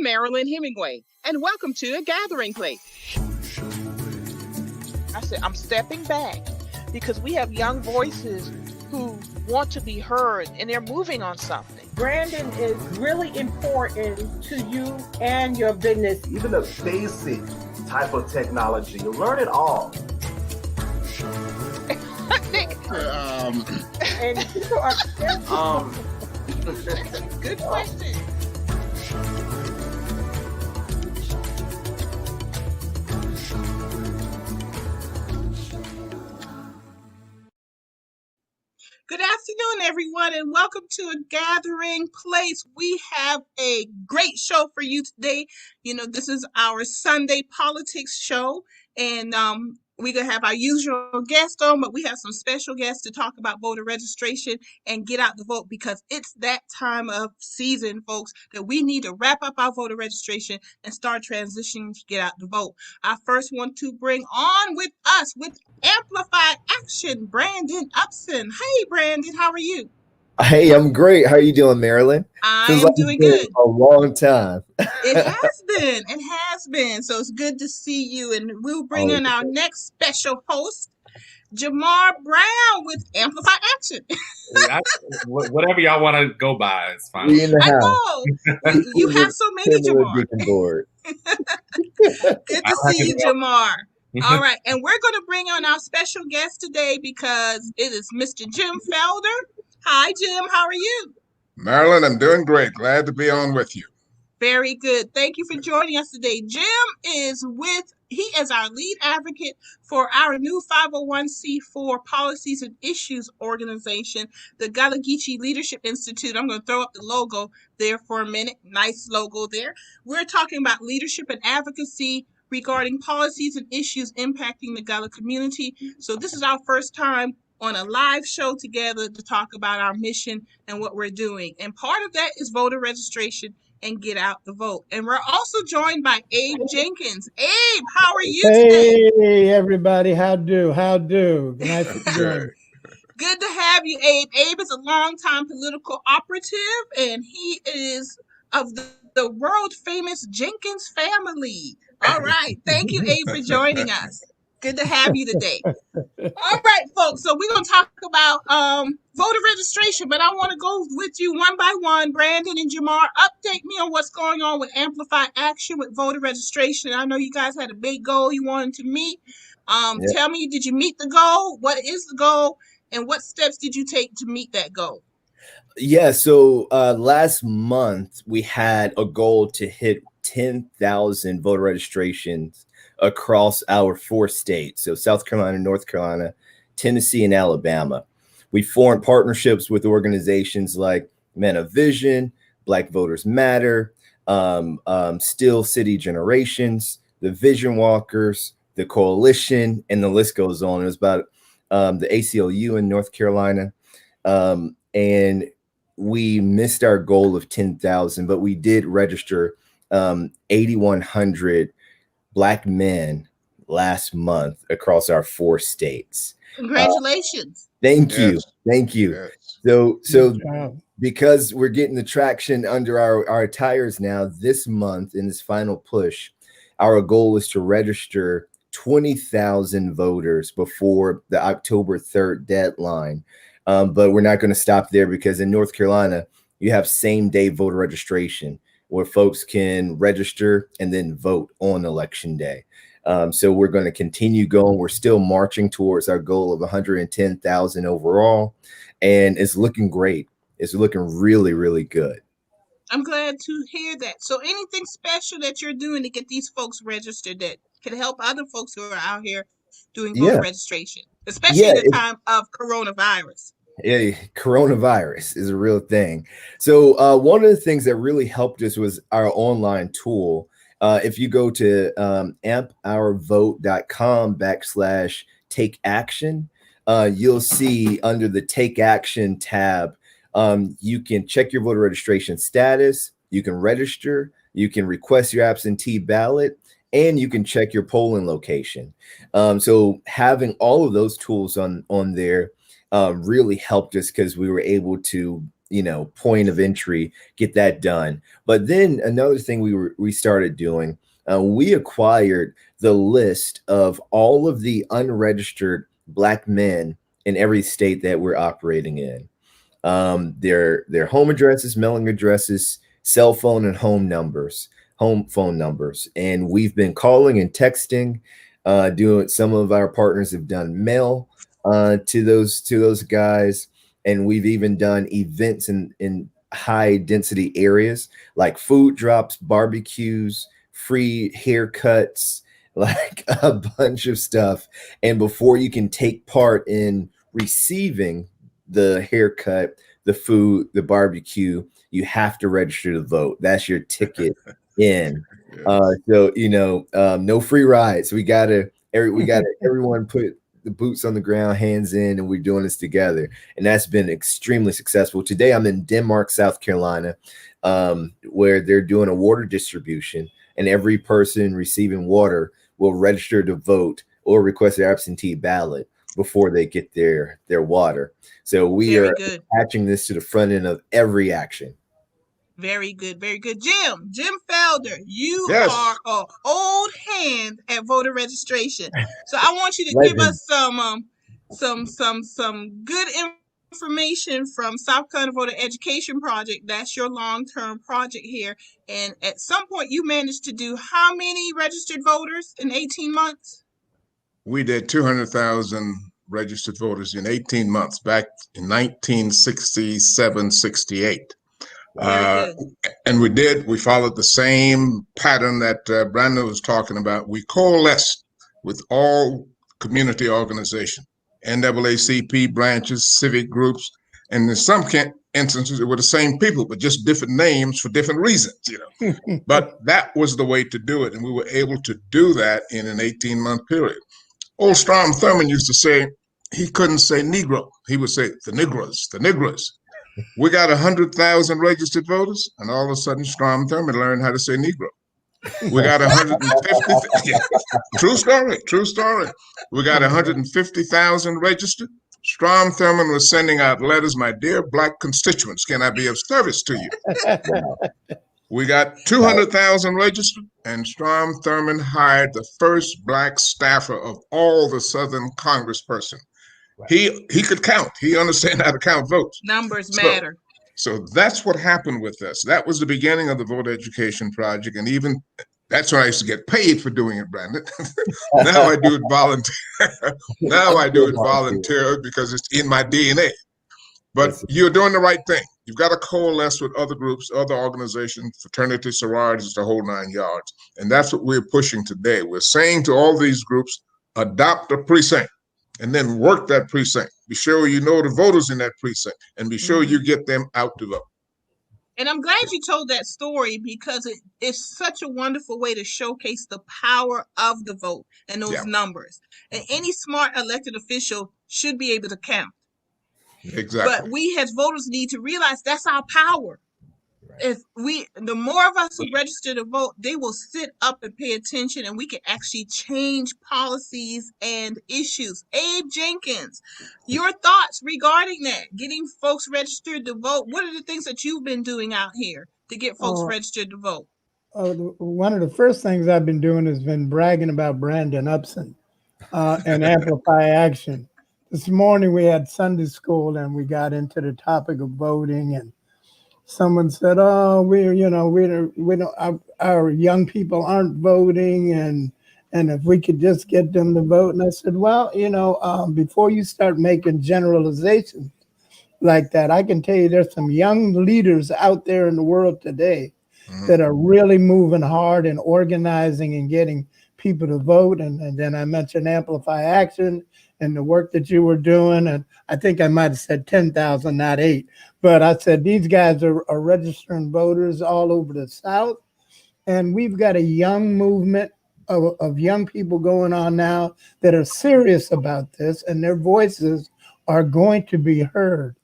I'm Marilyn Hemingway, and welcome to A Gathering Place. I said, I'm stepping back because we have young voices who want to be heard, and they're moving on something. Branding is really important to you and your business. Even a basic type of technology, you'll learn it all. And people are good question. Good afternoon, everyone, and welcome to A Gathering Place. We have a great show for you today. You know, this is our Sunday politics show, and we're going to have our usual guest on, but we have some special guests to talk about voter registration and get out the vote, because it's that time of season, folks, that we need to wrap up our voter registration and start transitioning to get out the vote. I first want to bring on with us with Amplified Action, Brandon Upson. Hey, Brandon, how are you? Hey, I'm great. How are you doing, Marilyn? I'm doing good. A long time. It has been. So it's good to see you. And we'll bring in our next special host, Jamarr Brown with Amplify Action. Whatever y'all want to go by, it's fine. I know. You have so many, Jamarr. Good to see you, Jamarr. All right. And we're going to bring on our special guest today because it is Mr. Jim Felder. Hi, Jim. How are you? Marilyn, I'm doing great. Glad to be on with you. Very good. Thank you for joining us today. Jim is our lead advocate for our new 501c4 Policies and Issues organization, the Gullah Geechee Leadership Institute. I'm going to throw up the logo there for a minute. Nice logo there. We're talking about leadership and advocacy regarding policies and issues impacting the Gullah community. So this is our first time on a live show together to talk about our mission and what we're doing. And part of that is voter registration and get out the vote. And we're also joined by Abe Jenkins. Abe, how are you today? Hey, everybody. How do? Nice to be here. Good to have you, Abe. Abe is a longtime political operative, and he is of the world-famous Jenkins family. All right. Thank you, Abe, for joining us. Good to have you today. All right, folks. So we're going to talk about voter registration, but I want to go with you one by one. Brandon and Jamarr, update me on what's going on with Amplify Action with voter registration. I know you guys had a big goal you wanted to meet. Tell me, did you meet the goal? What is the goal? And what steps did you take to meet that goal? Yeah, so last month we had a goal to hit 10,000 voter registrations across our 4 states, so South Carolina, North Carolina, Tennessee, and Alabama. We formed partnerships with organizations like Men of Vision, Black Voters Matter, Still City Generations, the Vision Walkers, the Coalition, and the list goes on. It was about the ACLU in North Carolina, and we missed our goal of 10,000, but we did register 8,100 Black men last month across our 4 states. Congratulations. Thank you. Yes. So because we're getting the traction under our tires now this month in this final push, our goal is to register 20,000 voters before the October 3rd deadline. But we're not going to stop there, because in North Carolina, you have same-day voter registration where folks can register and then vote on election day. So we're going to continue going. We're still marching towards our goal of 110,000 overall, and it's looking great. It's looking really, really good. I'm glad to hear that. So anything special that you're doing to get these folks registered that can help other folks who are out here doing voter registration, especially in the time of coronavirus? Yeah, coronavirus is a real thing. So one of the things that really helped us was our online tool. If you go to ampourvote.com/take action, you'll see under the Take Action tab, you can check your voter registration status, you can register, you can request your absentee ballot, and you can check your polling location. So having all of those tools on there really helped us, because we were able to point of entry, get that done. But then another thing we started doing, we acquired the list of all of the unregistered Black men in every state that we're operating in. Their home addresses, mailing addresses, cell phone and home phone numbers. And we've been calling and texting, doing, some of our partners have done mail to those guys. And we've even done events in high density areas like food drops, barbecues, free haircuts, like a bunch of stuff. And before you can take part in receiving the haircut, the food, the barbecue, you have to register to vote. That's your ticket in. So no free rides. We gotta everyone put the boots on the ground, hands in, and we're doing this together. And that's been extremely successful. Today I'm in Denmark, South Carolina, where they're doing a water distribution, and every person receiving water will register to vote or request their absentee ballot before they get their water. So we are attaching this to the front end of every action. Very good, very good. Jim Felder, you are an old hand at voter registration. So I want you to give us some good information from South Carolina Voter Education Project. That's your long-term project here. And at some point you managed to do how many registered voters in 18 months? We did 200,000 registered voters in 18 months back in 1967, 68. And we followed the same pattern that Brandon was talking about. We coalesced with all community organizations, NAACP branches, civic groups, and in some instances it were the same people, but just different names for different reasons, But that was the way to do it, and we were able to do that in an 18-month period. Old Strom Thurmond used to say he couldn't say Negro. He would say the Negroes, the Negroes. We got 100,000 registered voters, and all of a sudden Strom Thurmond learned how to say Negro. We got 150. True story. We got 150,000 registered. Strom Thurmond was sending out letters, my dear Black constituents, can I be of service to you? We got 200,000 registered, and Strom Thurmond hired the first Black staffer of all the Southern congressperson. He could count. He understands how to count votes. Numbers matter. So that's what happened with us. That was the beginning of the voter education project, and even that's when I used to get paid for doing it, Brandon. Now I do it volunteer. Now I do it volunteer because it's in my DNA. But you're doing the right thing. You've got to coalesce with other groups, other organizations, fraternity, sororities, the whole 9 yards. And that's what we're pushing today. We're saying to all these groups, adopt a precinct and then work that precinct. Be sure you know the voters in that precinct and be sure you get them out to vote. And I'm glad you told that story because it's such a wonderful way to showcase the power of the vote and those numbers. And any smart elected official should be able to count. Exactly. But we as voters need to realize that's our power. If the more of us who register to vote, they will sit up and pay attention, and we can actually change policies and issues. Abe Jenkins, your thoughts regarding that, getting folks registered to vote. What are the things that you've been doing out here to get folks registered to vote? One of the first things I've been doing has been bragging about Brandon Upson and Amplify Action. This morning we had Sunday school and we got into the topic of voting, and someone said, "Oh, we don't. Our young people aren't voting, and if we could just get them to vote." And I said, "Well, before you start making generalizations like that, I can tell you there's some young leaders out there in the world today that are really moving hard and organizing and getting people to vote." And then I mentioned Amplify Action and the work that you were doing. And I think I might have said 10,000, not 8. But I said these guys are registering voters all over the South. And we've got a young movement of young people going on now that are serious about this, and their voices are going to be heard.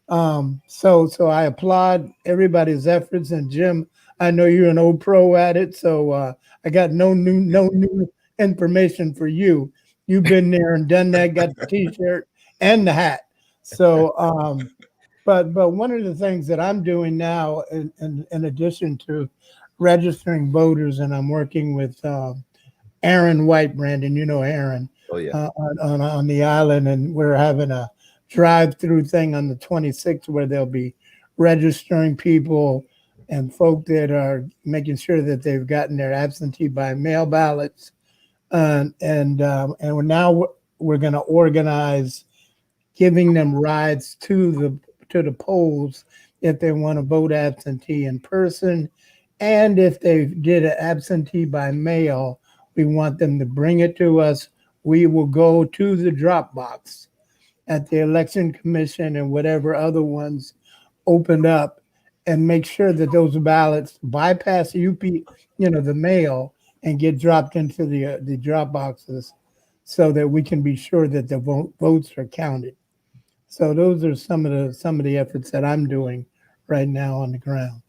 So I applaud everybody's efforts. And Jim, I know you're an old pro at it, so I got no new information for you. You've been there and done that, got the T-shirt and the hat. So, But one of the things that I'm doing now, in addition to registering voters, and I'm working with Aaron White, Brandon, you know Aaron, Oh yeah. On the island, and we're having a drive-through thing on the 26th where they'll be registering people and folk that are making sure that they've gotten their absentee by mail ballots, and now we're going to organize giving them rides to the polls if they want to vote absentee in person, and if they did an absentee by mail, we want them to bring it to us. We will go to the drop box at the election commission and whatever other ones opened up, and make sure that those ballots bypass the mail and get dropped into the drop boxes, so that we can be sure that the votes are counted. So those are some of the efforts that I'm doing right now on the ground.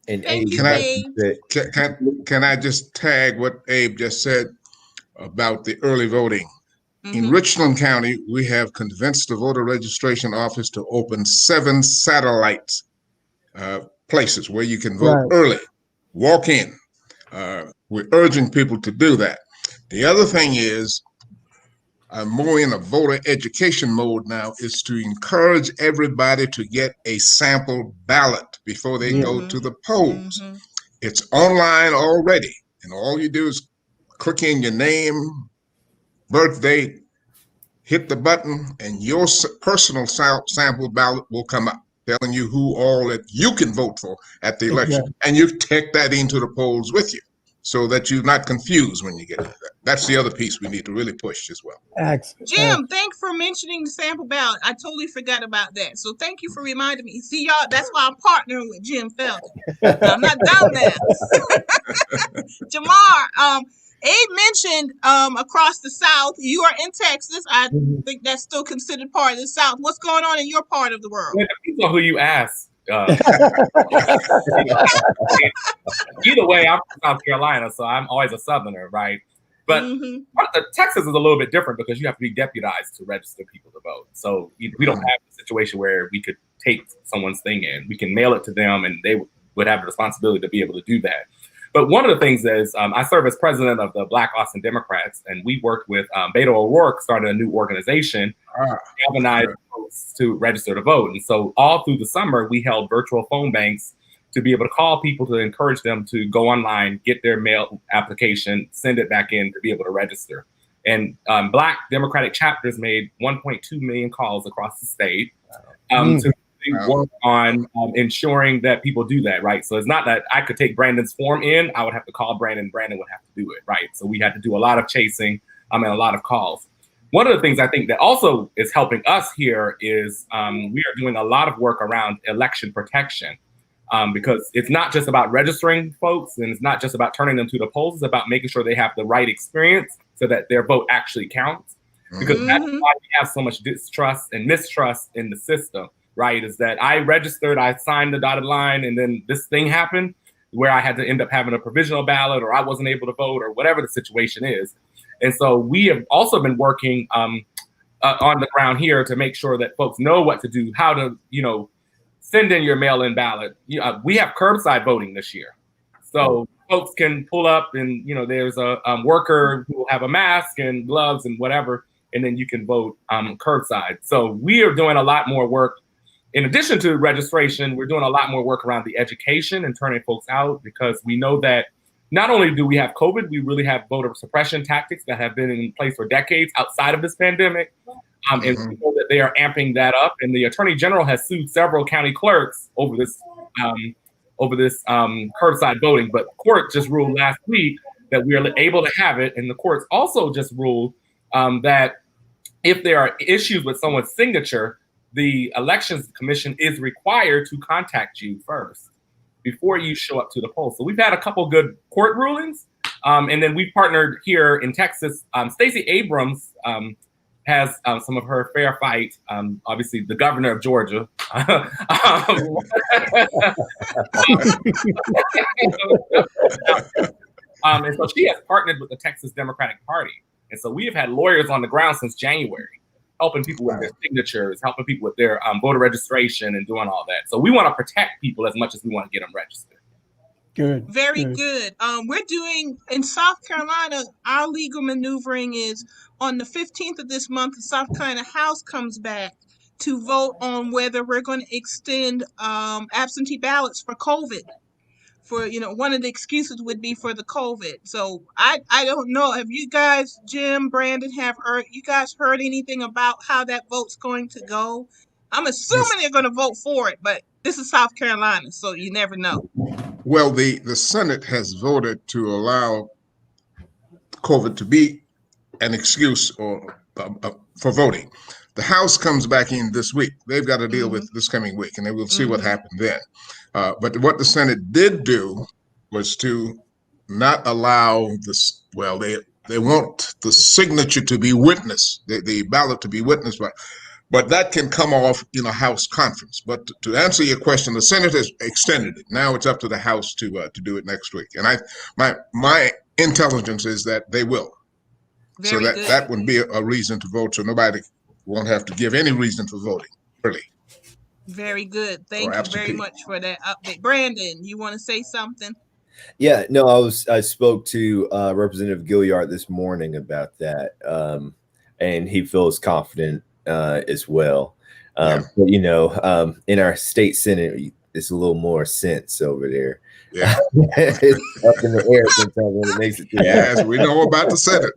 And Thank Abe, you, can I just tag what Abe just said about the early voting? In Richland County, we have convinced the voter registration office to open 7 satellite places where you can vote early, walk in. We're urging people to do that. The other thing is, I'm more in a voter education mode now, is to encourage everybody to get a sample ballot before they go to the polls. It's online already, and all you do is click in your name, birth date, hit the button, and your personal sample ballot will come up, telling you who all that you can vote for at the election. And you take that into the polls with you, so that you're not confused when you get into that. That's the other piece we need to really push as well. Jim, thanks for mentioning the sample ballot. I totally forgot about that. So thank you for reminding me. See, y'all, that's why I'm partnering with Jim Felder. I'm not done now. Jamarr, Abe mentioned across the South. You are in Texas. I think that's still considered part of the South. What's going on in your part of the world? It depends on who you ask. Either way, I'm from South Carolina, so I'm always a Southerner, right? But Texas is a little bit different because you have to be deputized to register people to vote. So we don't have a situation where we could take someone's thing in. We can mail it to them, and they would have the responsibility to be able to do that. But one of the things is I serve as president of the Black Austin Democrats, and we worked with Beto O'Rourke, started a new organization, galvanized folks to register to vote. And so all through the summer, we held virtual phone banks to be able to call people to encourage them to go online, get their mail application, send it back in to be able to register. And Black Democratic chapters made 1.2 million calls across the state to work on ensuring that people do that, right? So it's not that I could take Brandon's form in, I would have to call Brandon would have to do it, right? So we had to do a lot of chasing and a lot of calls. One of the things I think that also is helping us here is we are doing a lot of work around election protection, because it's not just about registering folks, and it's not just about turning them to the polls, it's about making sure they have the right experience so that their vote actually counts. Because that's why we have so much distrust and mistrust in the system, right? Is that I registered, I signed the dotted line, and then this thing happened where I had to end up having a provisional ballot, or I wasn't able to vote, or whatever the situation is. And so we have also been working on the ground here to make sure that folks know what to do, how to, send in your mail-in ballot. We have curbside voting this year. So folks can pull up and, there's a worker who will have a mask and gloves and whatever, and then you can vote curbside. So we are doing a lot more work. In addition to registration, we're doing a lot more work around the education and turning folks out, because we know that not only do we have COVID, we really have voter suppression tactics that have been in place for decades outside of this pandemic. And we know that they are amping that up. And the Attorney General has sued several county clerks over this curbside voting. But the court just ruled last week that we are able to have it. And the courts also just ruled that if there are issues with someone's signature, the Elections Commission is required to contact you first before you show up to the polls. So we've had a couple good court rulings. And then we partnered here in Texas. Stacey Abrams has some of her fair fight, obviously the governor of Georgia. And so she has partnered with the Texas Democratic Party. And so we have had lawyers on the ground since January helping people with their signatures, helping people with their voter registration and doing all that. So we want to protect people as much as we want to get them registered. Good. Very good. We're doing in South Carolina, our legal maneuvering is on the 15th of this month, the South Carolina House comes back to vote on whether we're going to extend absentee ballots for COVID. For, one of the excuses would be for the COVID. So I don't know. Have you guys, Jim, Brandon, you guys heard anything about how that vote's going to go? I'm assuming they're going to vote for it, but this is South Carolina, so you never know. Well, the Senate has voted to allow COVID to be an excuse for voting. The House comes back in this week. They've got to deal with this coming week, and they will see what happened then. But what the Senate did do was to not allow this. Well, they want the signature to be witnessed, the ballot to be witnessed by. But that can come off in a House conference. But to answer your question, the Senate has extended it. Now it's up to the House to do it next week. And my intelligence is that they will. Very so good. that would be a reason to vote. So nobody won't have to give any reason for voting. Really. Very good. Thank you very much for that update. Brandon, you want to say something? Yeah, no, I spoke to Representative Gilliard this morning about that, and he feels confident as well. But in our state Senate, it's a little more sense over there. Yeah, it's up in the air sometimes when it makes it. Yes, we know about the Senate.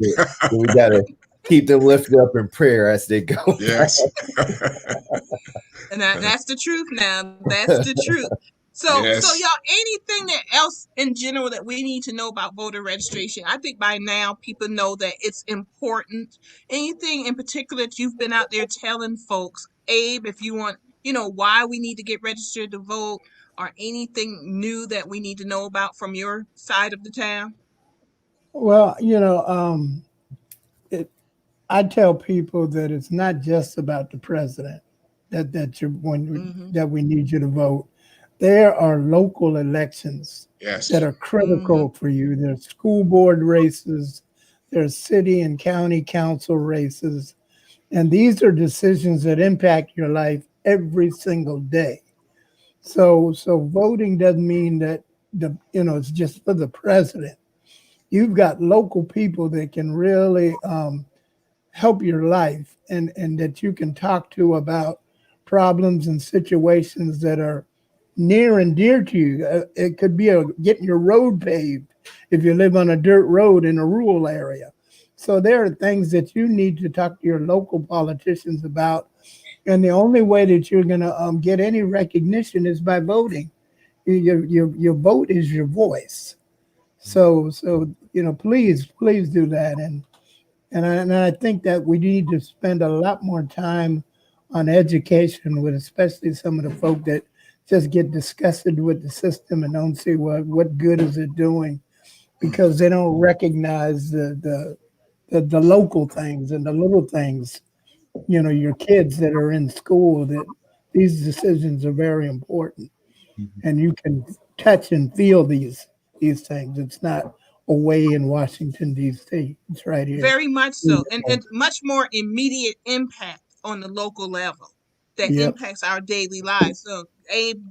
So we gotta keep them lifted up in prayer as they go. Yes, and that's the truth. Now that's the truth. So, yes. So y'all, anything else in general that we need to know about voter registration? I think by now people know that it's important. Anything in particular that you've been out there telling folks, Abe, if you want, why we need to get registered to vote, or anything new that we need to know about from your side of the town? Well, I tell people that it's not just about the president that we need you to vote. There are local elections that are critical for you. There's school board races, there's city and county council races, and these are decisions that impact your life every single day. So voting doesn't mean that it's just for the president. You've got local people that can really help your life and that you can talk to about problems and situations that are near and dear to you. It could be getting your road paved if you live on a dirt road in a rural area. So there are things that you need to talk to your local politicians about. And the only way that you're going to get any recognition is by voting. Your vote is your voice. So please do that. And I think that we need to spend a lot more time on education with especially some of the folk that just get disgusted with the system and don't see what good is it doing, because they don't recognize the local things and the little things. Your kids that are in school, that these decisions are very important, and you can touch and feel these things. It's not away in Washington, D.C. It's right here. Very much so, and much more immediate impact on the local level that impacts our daily lives. So, Abe,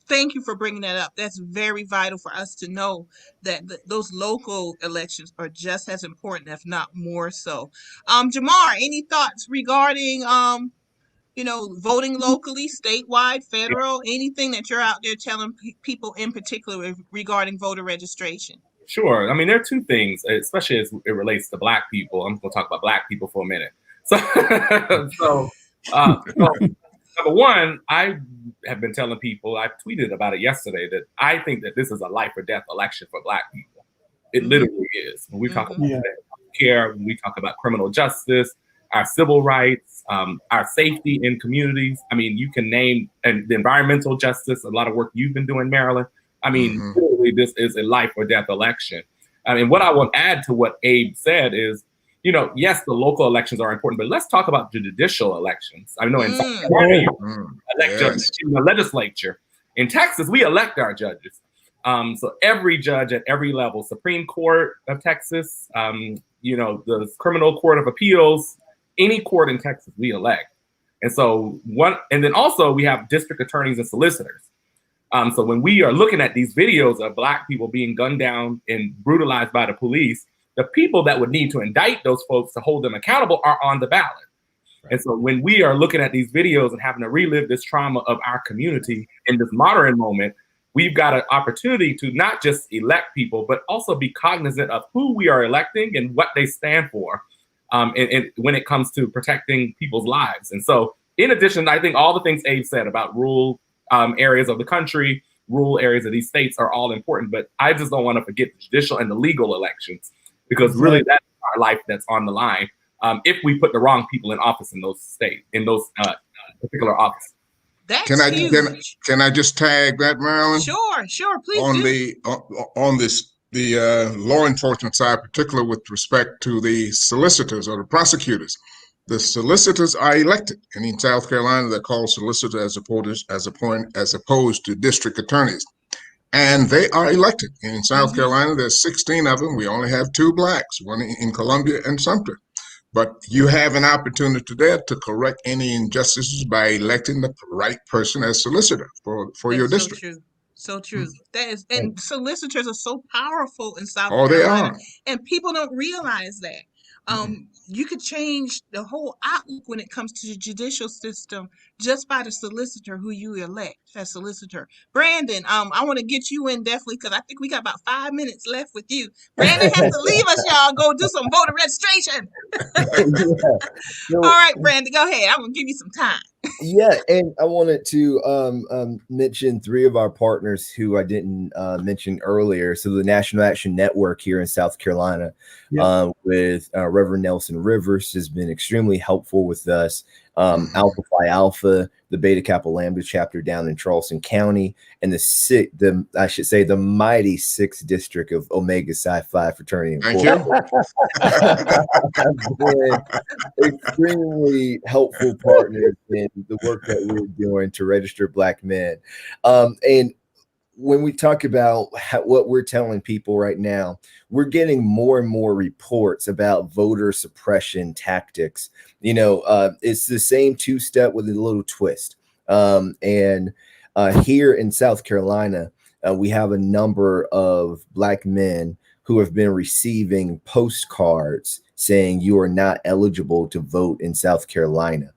thank you for bringing that up. That's very vital for us to know that those local elections are just as important, if not more so. Jamarr, any thoughts regarding, voting locally, statewide, federal, anything that you're out there telling people in particular regarding voter registration? Sure. I mean, there are two things, especially as it relates to Black people. I'm going to talk about Black people for a minute. So number one, I have been telling people, I tweeted about it yesterday, that I think that this is a life or death election for Black people. It literally is. When we talk about care, when we talk about criminal justice, our civil rights, our safety in communities. I mean, you can name, and the environmental justice, a lot of work you've been doing, Marilyn. I mean, literally, this is a life or death election. I mean, what I will add to what Abe said is, yes, the local elections are important, but let's talk about the judicial elections. I know in South Carolina, you elect judges in the legislature. In Texas, we elect our judges. So every judge at every level, Supreme Court of Texas, the Criminal Court of Appeals, any court in Texas we elect. And so then also we have district attorneys and solicitors. So when we are looking at these videos of Black people being gunned down and brutalized by the police, the people that would need to indict those folks to hold them accountable are on the ballot. Right. And so when we are looking at these videos and having to relive this trauma of our community in this modern moment, we've got an opportunity to not just elect people, but also be cognizant of who we are electing and what they stand for. And when it comes to protecting people's lives. And so in addition, I think all the things Abe said about rural areas of the country, rural areas of these states are all important, but I just don't want to forget the judicial and the legal elections, because really that's our life that's on the line if we put the wrong people in office in those states, in those particular offices. Can I just tag that, Marilyn? Sure, please on the law enforcement side, particularly with respect to the solicitors or the prosecutors. The solicitors are elected, and in South Carolina, they're called solicitors as opposed to district attorneys, and they are elected. And in South Carolina, there's 16 of them. We only have 2 Blacks, one in Columbia and Sumter. But you have an opportunity there to correct any injustices by electing the right person as solicitor for your district. So true. That is, and solicitors are so powerful in South Carolina. They are. And people don't realize that. You could change the whole outlook when it comes to the judicial system just by the solicitor who you elect as solicitor. Brandon, I want to get you in definitely, because I think we got about 5 minutes left with you. Brandon has to leave us, y'all. Go do some voter registration. All right, Brandon, go ahead. I'm going to give you some time. Yeah, and I wanted to mention 3 of our partners who I didn't mention earlier. So the National Action Network here in South Carolina, with Reverend Nelson Rivers, has been extremely helpful with us. Alpha Phi Alpha, the Beta Kappa Lambda chapter down in Charleston County, and the mighty 6th district of Omega Psi Phi fraternity. Thank you. Extremely helpful partners in the work that we're doing to register Black men. And when we talk about what we're telling people right now, we're getting more and more reports about voter suppression tactics. It's the same 2-step with a little twist. And here in South Carolina, we have a number of Black men who have been receiving postcards saying you are not eligible to vote in South Carolina.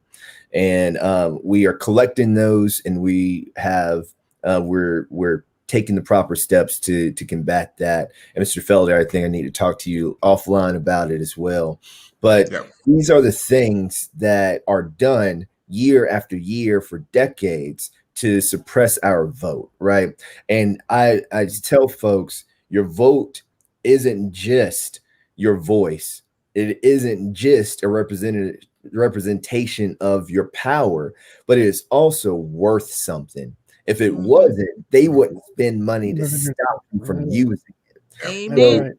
And we are collecting those, and we have we're taking the proper steps to combat that. And Mr. Felder, I think I need to talk to you offline about it as well. But these are the things that are done year after year for decades to suppress our vote, right? And I tell folks, your vote isn't just your voice. It isn't just a representation of your power, but it is also worth something. If it wasn't, they wouldn't spend money to stop you from using it. Amen. So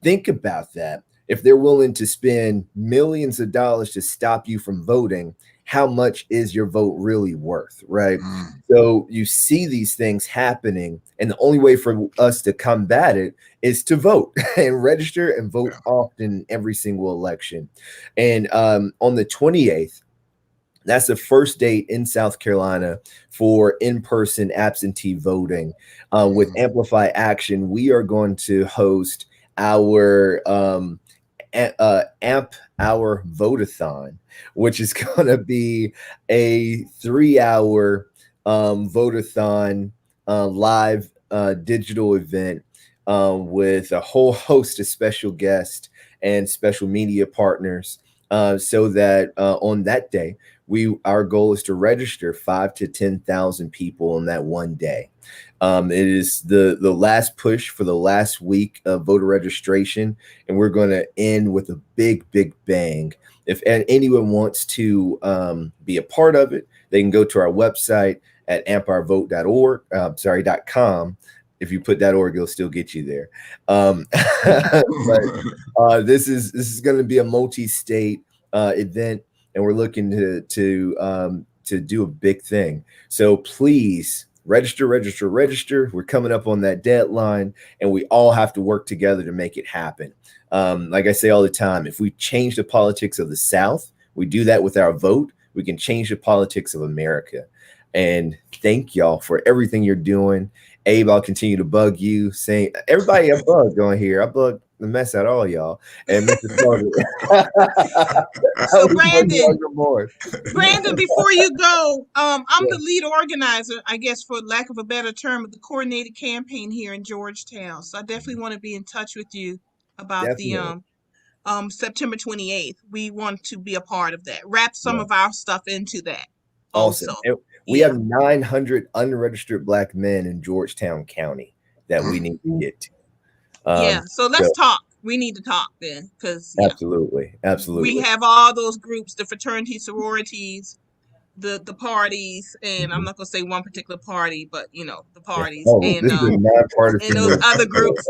think about that. If they're willing to spend millions of dollars to stop you from voting, how much is your vote really worth, right? So you see these things happening, and the only way for us to combat it is to vote and register and vote often every single election. And on the 28th, that's the first date in South Carolina for in-person absentee voting. With Amplify Action, we are going to host our Amp Hour Votathon, which is going to be a 3-hour votathon live digital event with a whole host of special guests and special media partners, so that on that day, our goal is to register 5,000 to 10,000 people on that one day. It is the last push for the last week of voter registration, and we're going to end with a big bang. If anyone wants to be a part of it, they can go to our website at ampourvote.com. If you put .org, it'll still get you there. But this is going to be a multi-state event, and we're looking to do a big thing. So please register. We're coming up on that deadline, and we all have to work together to make it happen. Like I say all the time, if we change the politics of the South, We do that with our vote. We can change the politics of America. And thank y'all for everything you're doing. Abe, I'll continue to bug you, saying everybody I bugged on here. I bugged the mess out of all y'all. And Mr. So Brandon, before you go, I'm the lead organizer, I guess, for lack of a better term, of the coordinated campaign here in Georgetown. So I definitely want to be in touch with you about the September 28th. We want to be a part of that. Wrap some of our stuff into that. Awesome. Also. We have 900 unregistered Black men in Georgetown County that we need to get to. So let's talk. We need to talk then, because absolutely. We have all those groups, the fraternities, sororities, the parties, and I'm not gonna say one particular party, but the parties and those other groups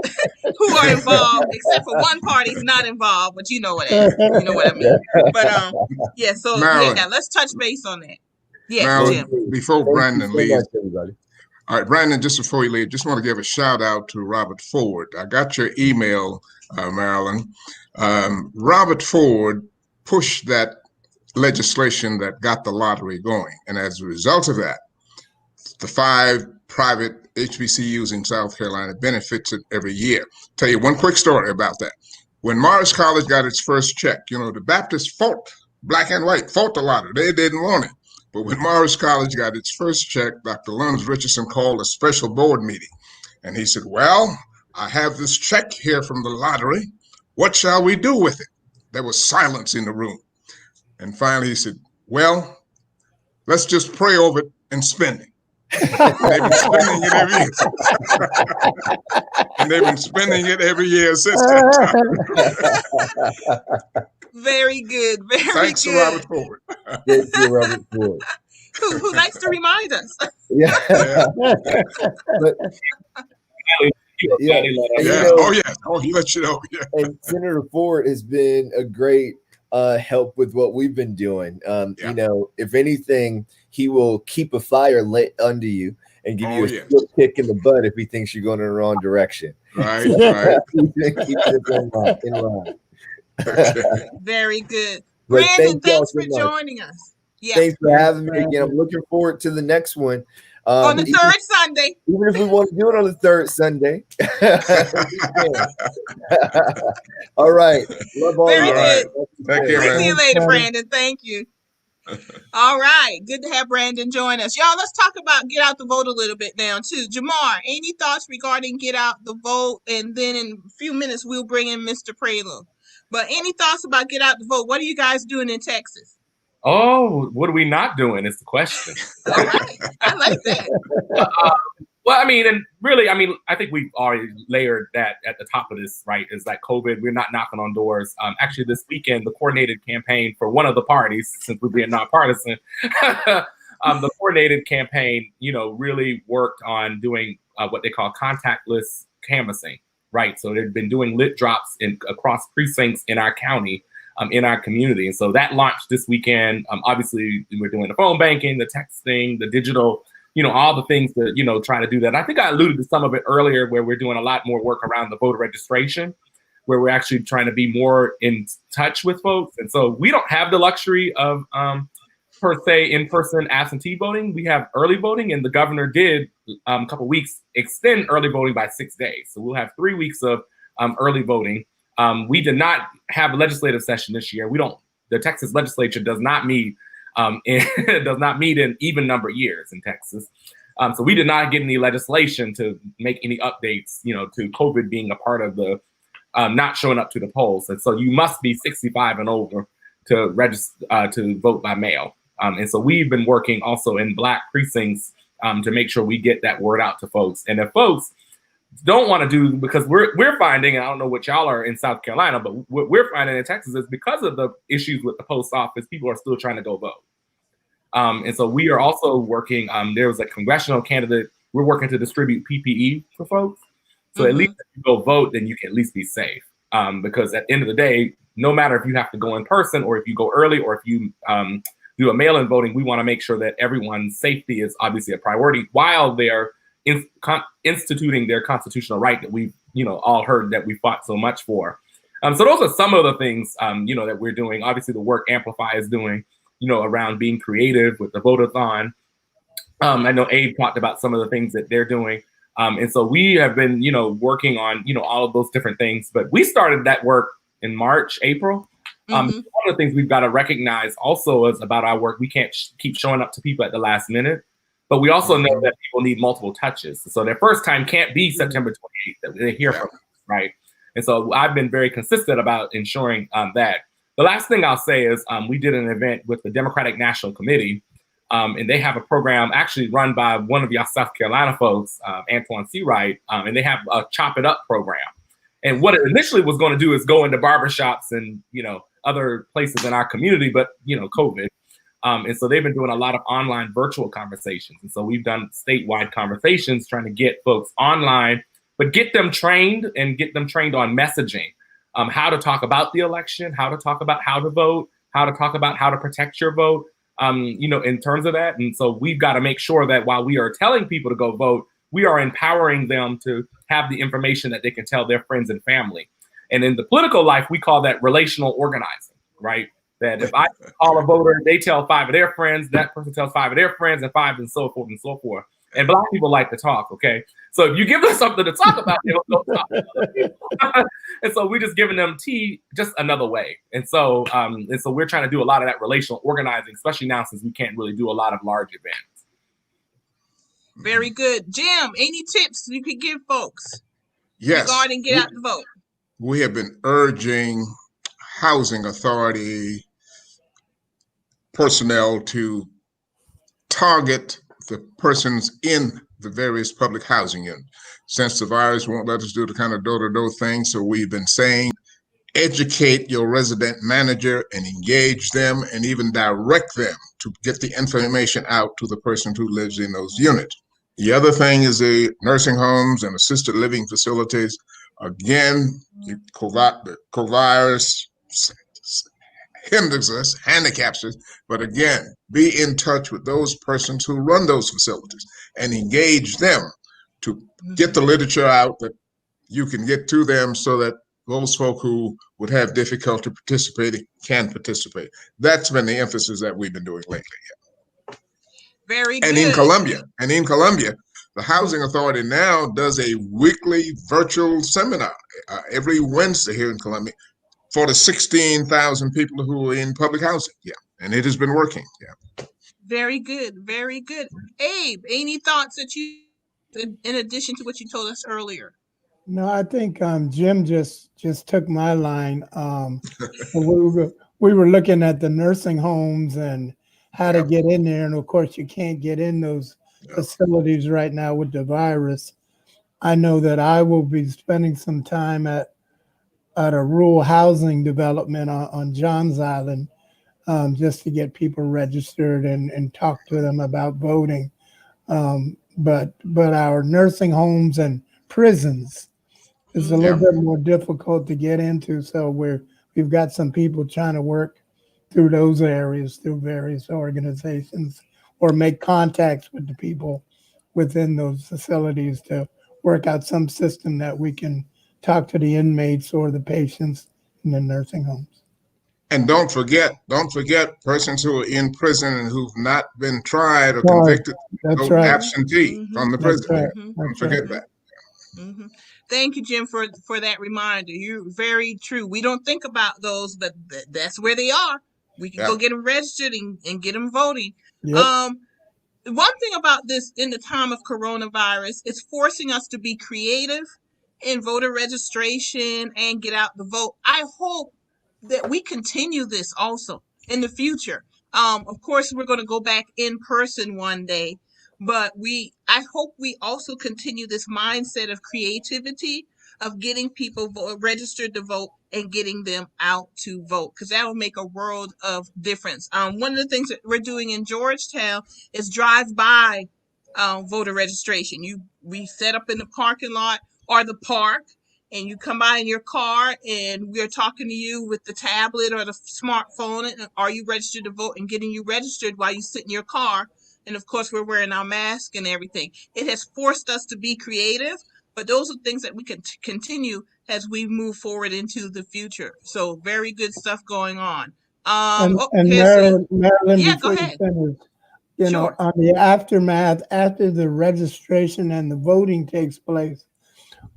who are involved, except for one party's not involved, but you know what I mean. But let's touch base on that. Marilyn, before Brandon leaves, all right, Brandon, just before you leave, just want to give a shout out to Robert Ford. I got your email, Marilyn. Robert Ford pushed that legislation that got the lottery going. And as a result of that, the 5 private HBCUs in South Carolina benefits it every year. Tell you one quick story about that. When Morris College got its first check, the Baptists fought, black and white, fought the lottery. They didn't want it. But when Morris College got its first check, Dr. Luns Richardson called a special board meeting. And he said, well, I have this check here from the lottery. What shall we do with it? There was silence in the room. And finally he said, well, let's just pray over it and spend it. They've been spending it every year. And they've been spending it every year since that time. Very good. Thanks to Robert Ford. Thank you, Robert Ford. Who likes to remind us. He lets you know. And Senator Ford has been a great help with what we've been doing. If anything, he will keep a fire lit under you and give you a good kick in the butt if he thinks you're going in the wrong direction. Right. Keep it in line. Okay. Very good. Brandon, thanks for joining us. Thanks for having me again. I'm looking forward to the next one. On the third Sunday. Even if we want to do it on the third Sunday. All right. Love all Very good. Thank you, See you later, Brandon. Thank you. All right. Good to have Brandon join us. Y'all, let's talk about Get Out the Vote a little bit now, too. Jamarr, any thoughts regarding Get Out the Vote? And then in a few minutes, we'll bring in Mr. Prelude. But any thoughts about Get Out the Vote? What are you guys doing in Texas? Oh, what are we not doing is the question. All right. I like that. I think we've already layered that at the top of this, right? Is that COVID, we're not knocking on doors. Actually, this weekend, the coordinated campaign for one of the parties, since we're being nonpartisan, the coordinated campaign, really worked on doing what they call contactless canvassing, right? So they've been doing lit drops across precincts in our county, in our community. And so that launched this weekend. Obviously, we're doing the phone banking, the texting, the digital, all the things that, try to do that. I think I alluded to some of it earlier, where we're doing a lot more work around the voter registration, where we're actually trying to be more in touch with folks. And so we don't have the luxury of, per se, in-person absentee voting. We have early voting, and the governor did a couple weeks extend early voting by 6 days. So we'll have 3 weeks of early voting. We did not have a legislative session this year. The Texas legislature does not meet in even number years in Texas. So we did not get any legislation to make any updates, to COVID being a part of the not showing up to the polls. And so you must be 65 and over to register to vote by mail. And so we've been working also in Black precincts to make sure we get that word out to folks. And if folks don't want to do, because we're finding, and I don't know what y'all are in South Carolina, but what we're finding in Texas is because of the issues with the post office, people are still trying to go vote. And so we are also working, there was a congressional candidate, we're working to distribute PPE for folks. So at least if you go vote, then you can at least be safe. Because at the end of the day, no matter if you have to go in person or if you go early or if you do a mail-in voting, we want to make sure that everyone's safety is obviously a priority while they're instituting their constitutional right that we've all heard that we fought so much for. So those are some of the things, that we're doing. Obviously, the work Amplify is doing, around being creative with the vote-a-thon. I know Abe talked about some of the things that they're doing. And so we have been, working on, all of those different things. But we started that work in March, April. One of the things we've got to recognize also is about our work. We can't keep showing up to people at the last minute, but we also know that people need multiple touches. So their first time can't be September 28th that they hear from us, right? And so I've been very consistent about ensuring that. The last thing I'll say is we did an event with the Democratic National Committee, and they have a program actually run by one of y'all South Carolina folks, Antoine Seawright, and they have a Chop It Up program. And what it initially was going to do is go into barbershops and, other places in our community, but, COVID. And so they've been doing a lot of online virtual conversations. And so we've done statewide conversations trying to get folks online, but get them trained on messaging, how to talk about the election, how to talk about how to vote, how to talk about how to protect your vote, in terms of that. And so we've got to make sure that while we are telling people to go vote, we are empowering them to have the information that they can tell their friends and family. And in the political life, we call that relational organizing, right? That if I call a voter, they tell 5 of their friends, that person tells 5 of their friends, and 5 and so forth and so forth. And Black people like to talk, okay? So if you give them something to talk about, they'll go talk. And so we're just giving them tea just another way. And so we're trying to do a lot of that relational organizing, especially now since we can't really do a lot of large events. Very good. Jim, any tips you could give folks Yes. regarding get out the vote? We have been urging housing authority personnel to target the persons in the various public housing units. Since the virus won't let us do the kind of door-to-door thing, so we've been saying, educate your resident manager and engage them and even direct them to get the information out to the person who lives in those units. The other thing is the nursing homes and assisted living facilities. Again, the coronavirus hinders us, handicaps us, but again, be in touch with those persons who run those facilities and engage them to get the literature out that you can get to them so that those folk who would have difficulty participating can participate. That's been the emphasis that we've been doing lately. Very good. And in Columbia, the Housing Authority now does a weekly virtual seminar every Wednesday here in Columbia for the 16,000 people who are in public housing. Yeah, and it has been working. Yeah. Very good. Very good. Abe, any thoughts that you, in addition to what you told us earlier? No, I think Jim just took my line. We were looking at the nursing homes and how to get in there, and of course you can't get in those facilities right now with the virus. I know that I will be spending some time at a rural housing development on Johns Island, just to get people registered and talk to them about voting. But our nursing homes and prisons is a little bit more difficult to get into. So we've got some people trying to work through those areas through various organizations or make contacts with the people within those facilities to work out some system that we can talk to the inmates or the patients in the nursing homes. And don't forget persons who are in prison and who've not been tried or convicted. That's right. Absentee from the prison. Right. Don't forget that. Thank you, Jim, for that reminder. You're very true. We don't think about those, but that's where they are. We can go get them registered and get them voting. Yep. One thing about this in the time of coronavirus, it's forcing us to be creative in voter registration and get out the vote. I hope that we continue this also in the future. Of course, we're going to go back in person one day, but I hope we also continue this mindset of creativity, of getting people registered to vote and getting them out to vote, because that will make a world of difference. One of the things that we're doing in Georgetown is drive-by voter registration. We set up in the parking lot or the park, and you come by in your car, and we're talking to you with the tablet or the smartphone, and are you registered to vote, and getting you registered while you sit in your car. And of course, we're wearing our mask and everything. It has forced us to be creative, but those are things that we can continue as we move forward into the future. So very good stuff going on. And Okay, Marilyn, yeah, go before you ahead. finish, you know, Sure. on the aftermath, after the registration and the voting takes place,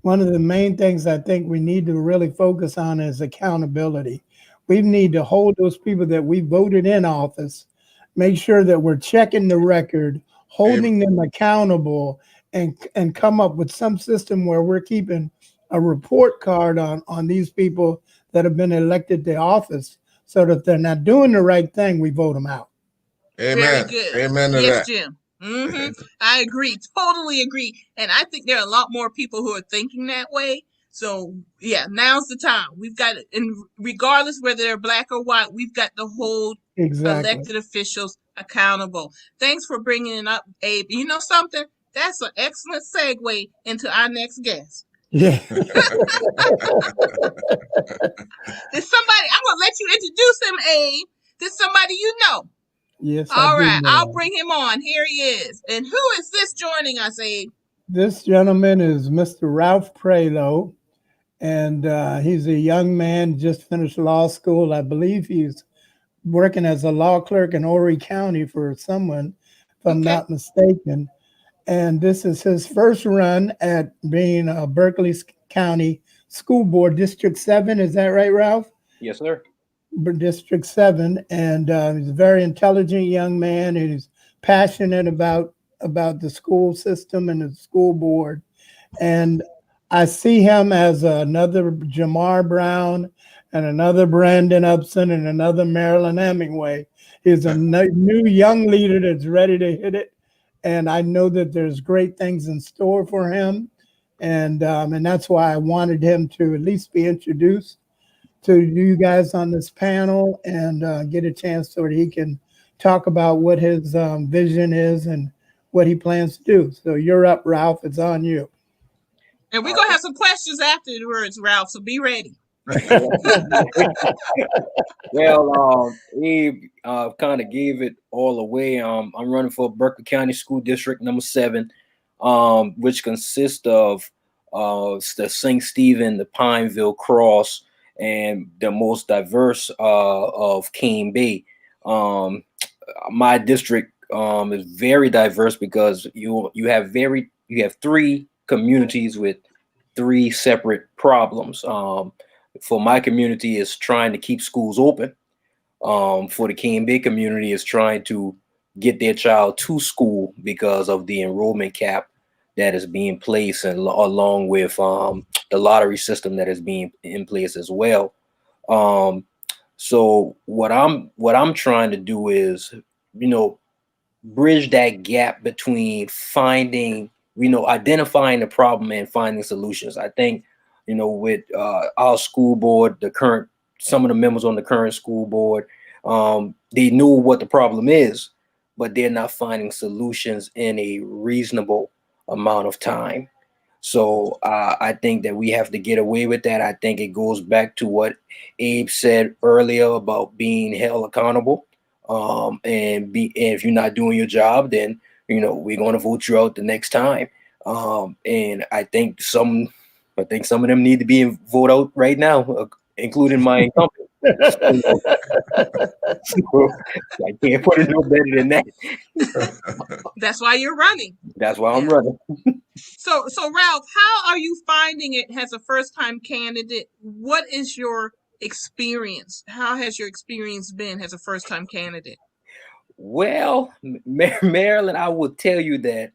one of the main things I think we need to really focus on is accountability. We need to hold those people that we voted in office, make sure that we're checking the record, holding them accountable, and come up with some system where we're keeping a report card on these people that have been elected to office, so that if they're not doing the right thing, we vote them out. Amen. Very good. Amen to yes, that. Jim. I agree. Totally agree. And I think there are a lot more people who are thinking that way. So yeah, now's the time. We've got it. And regardless whether they're black or white, we've got to hold elected officials accountable. Thanks for bringing it up, Abe. You know something? That's an excellent segue into our next guest. Yeah. There's somebody, I'm going to let you introduce him, Abe. There's somebody you know. Yes. All right, I'll bring him on. Here he is. And who is this joining us, Abe? This gentleman is Mr. Ralph Prelo, and he's a young man, just finished law school. I believe he's working as a law clerk in Horry County for someone, if I'm not mistaken. And this is his first run at being a Berkeley County School Board, District 7. Is that right, Ralph? Yes, sir. District 7, and he's a very intelligent young man, and he's passionate about the school system and the school board. And I see him as another Jamarr Brown and another Brandon Upson and another Marilyn Hemingway. He's a new young leader that's ready to hit it, and I know that there's great things in store for him, and that's why I wanted him to at least be introduced to you guys on this panel and get a chance so that he can talk about what his vision is and what he plans to do. So you're up, Ralph. It's on you. And we're going to have some questions afterwards, Ralph, so be ready. Well, Abe kind of gave it all away. I'm running for Berkeley County School District number 7, which consists of the St. Stephen, the Pineville Cross, and the most diverse of Cane Bay. My district is very diverse because you have 3 communities with 3 separate problems. For my community is trying to keep schools open. For the Cane Bay community is trying to get their child to school because of the enrollment cap that is being placed, and along with the lottery system that is being in place as well. So what I'm trying to do is, bridge that gap between identifying the problem and finding solutions. I think, with our school board, some of the members on the current school board, they knew what the problem is, but they're not finding solutions in a reasonable amount of time. So I think that we have to get away with that. I think it goes back to what Abe said earlier about being held accountable. And if you're not doing your job, then we're going to vote you out the next time. And I think some of them need to be voted out right now, including my incumbent. I can't put it no better than that. That's why you're running. That's why I'm running. So Ralph, how are you finding it as a first-time candidate? What is your experience? How has your experience been as a first-time candidate? Well, Marilyn, I will tell you that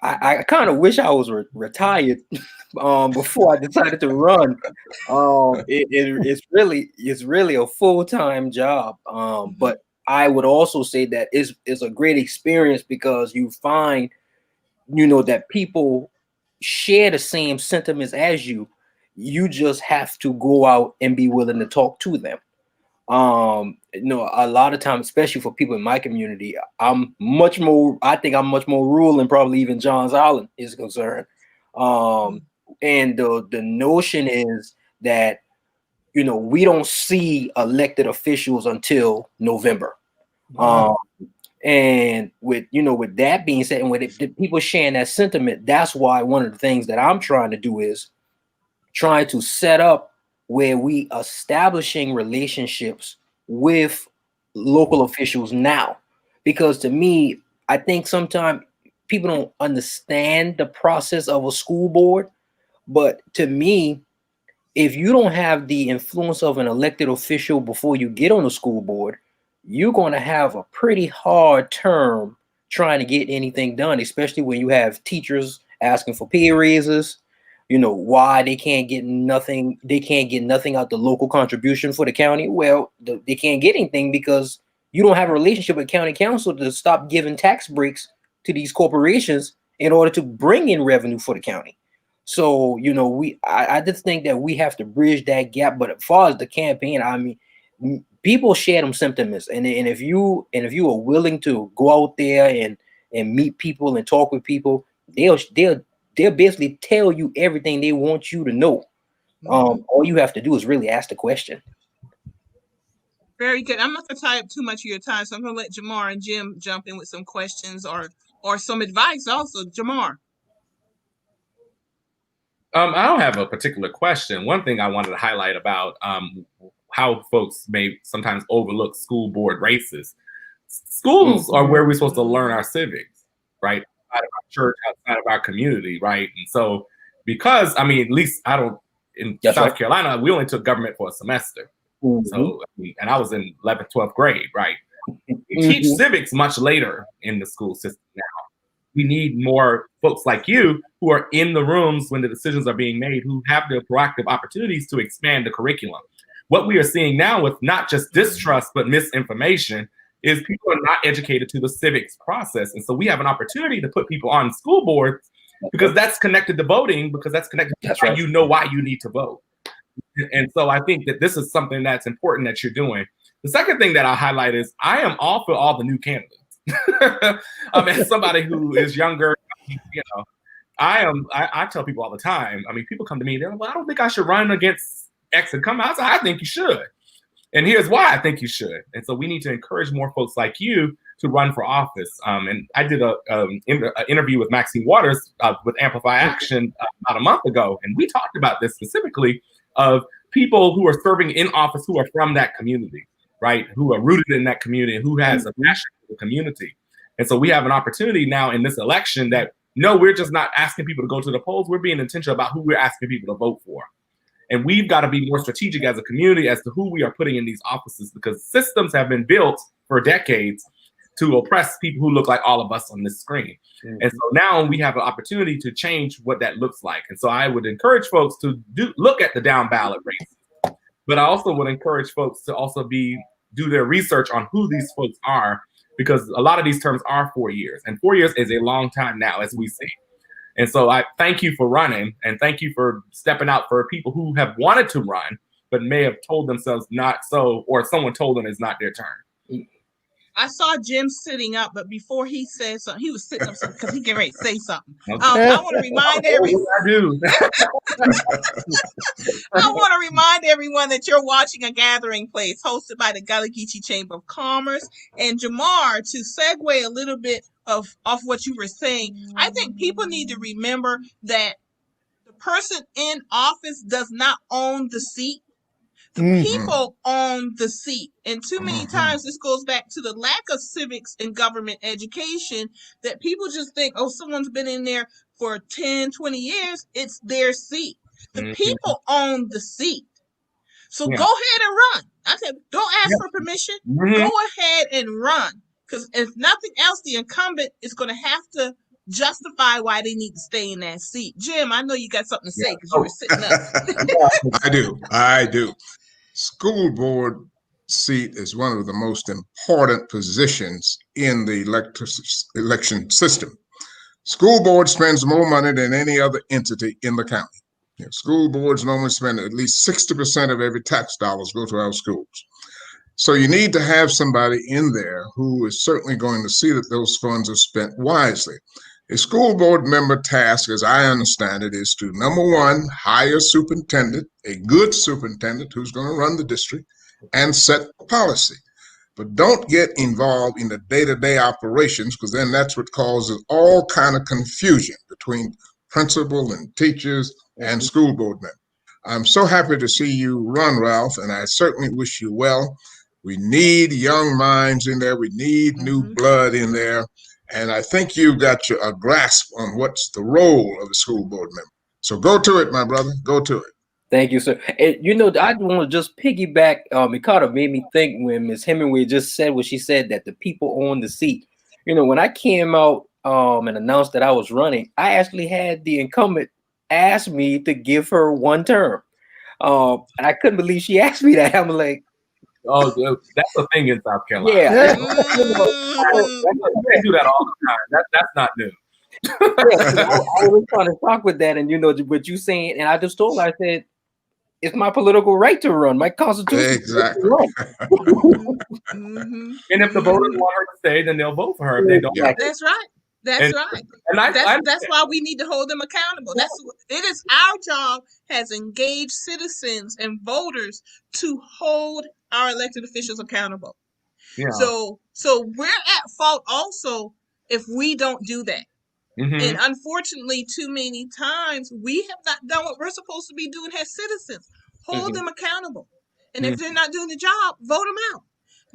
I kind of wish I was retired before I decided to run. It's really a full-time job. But I would also say that it's a great experience because you find, that people share the same sentiments as you. You just have to go out and be willing to talk to them. A lot of times, especially for people in my community, I think I'm much more rural than probably even Johns Island is concerned. And the notion is that, we don't see elected officials until November. And with that being said, and with the people sharing that sentiment, that's why one of the things that I'm trying to do is trying to set up where we establishing relationships with local officials now. Because to me, I think sometimes people don't understand the process of a school board. But to me, if you don't have the influence of an elected official before you get on the school board, you're going to have a pretty hard term trying to get anything done, especially when you have teachers asking for pay raises, why they can't get nothing. They can't get nothing out the local contribution for the county. Well, they can't get anything because you don't have a relationship with county council to stop giving tax breaks to these corporations in order to bring in revenue for the county. So, I just think that we have to bridge that gap. But as far as the campaign, I mean, people share them sentiments, and if you are willing to go out there and meet people and talk with people, they'll basically tell you everything they want you to know. All you have to do is really ask the question. Very good. I'm not going to tie up too much of your time, so I'm going to let Jamarr and Jim jump in with some questions or some advice also. Jamarr. I don't have a particular question. One thing I wanted to highlight about how folks may sometimes overlook school board races. Schools are where we're supposed to learn our civics, right? Outside of our church, outside of our community, right? And so, because, at least in South Carolina, we only took government for a semester. So, and I was in 11th, 12th grade, right? We teach civics much later in the school system now. We need more folks like you who are in the rooms when the decisions are being made, who have the proactive opportunities to expand the curriculum. What we are seeing now with not just distrust, but misinformation is people are not educated to the civics process. And so we have an opportunity to put people on school boards because that's connected to voting, because that's connected to why you know why you need to vote. And so I think that this is something that's important that you're doing. The second thing that I'll highlight is I am all for all the new candidates. As somebody who is younger, I tell people all the time, people come to me, they're like, well, I don't think I should run against X and come out. I say, I think you should. And here's why I think you should. And so we need to encourage more folks like you to run for office. And I did an interview with Maxine Waters with Amplify Action about a month ago. And we talked about this specifically of people who are serving in office who are from that community, right? Who are rooted in that community and who has a passion for the community. And so we have an opportunity now in this election that, no, we're just not asking people to go to the polls. We're being intentional about who we're asking people to vote for. And we've got to be more strategic as a community as to who we are putting in these offices, because systems have been built for decades to oppress people who look like all of us on this screen. And so now we have an opportunity to change what that looks like. And so I would encourage folks to look at the down ballot race, but I also would encourage folks to also do their research on who these folks are, because a lot of these terms are 4 years, and 4 years is a long time now, as we see. And so I thank you for running, and thank you for stepping out for people who have wanted to run, but may have told themselves not so, or someone told them it's not their turn. I saw Jim sitting up, but before he said something, he was sitting up because he getting ready to say something. I want to remind everyone. I want to remind everyone that you're watching A Gathering Place, hosted by the Gullah Geechee Chamber of Commerce. And Jamarr, to segue a little bit off what you were saying, I think people need to remember that the person in office does not own the seat. The people own the seat. And too many times this goes back to the lack of civics and government education, that people just think, oh, someone's been in there for 10, 20 years. It's their seat. The people own the seat. So go ahead and run. I said, don't ask for permission. Go ahead and run. Because if nothing else, the incumbent is going to have to justify why they need to stay in that seat. Jim, I know you got something to say because you were sitting up. I do. School board seat is one of the most important positions in the election system. School board spends more money than any other entity in the county. School boards normally spend at least 60% of every tax dollars go to our schools. So you need to have somebody in there who is certainly going to see that those funds are spent wisely. A school board member task, as I understand it, is to, number one, hire a superintendent, a good superintendent who's going to run the district and set policy. but don't get involved in the day-to-day operations, because then that's what causes all kind of confusion between principal and teachers and school board members. I'm so happy to see you run, Ralph, and I certainly wish you well. We need young minds in there. We need new blood in there. And I think you got a grasp on what's the role of a school board member. So go to it, my brother. Go to it. Thank you, sir. And, you know, I want to just piggyback. It kind of made me think when Ms. Hemingway just said what she said, that the people on the seat. You know, when I came out and announced that I was running, I actually had the incumbent ask me to give her one term. And I couldn't believe she asked me that. I'm like, oh, that's the thing in South Carolina. Yeah, they do that all the time. That's not new. I was trying to talk with that, and you know what you saying, and I just told her, I said, it's my political right to run, my constitution. Exactly. And if the voters want her to stay, then they'll vote for her. If they don't, that's right. That's right. And that's why we need to hold them accountable. It is our job as engaged citizens and voters to hold our elected officials accountable. Yeah. So we're at fault also if we don't do that. And unfortunately, too many times we have not done what we're supposed to be doing as citizens. Hold them accountable. And if they're not doing the job, vote them out.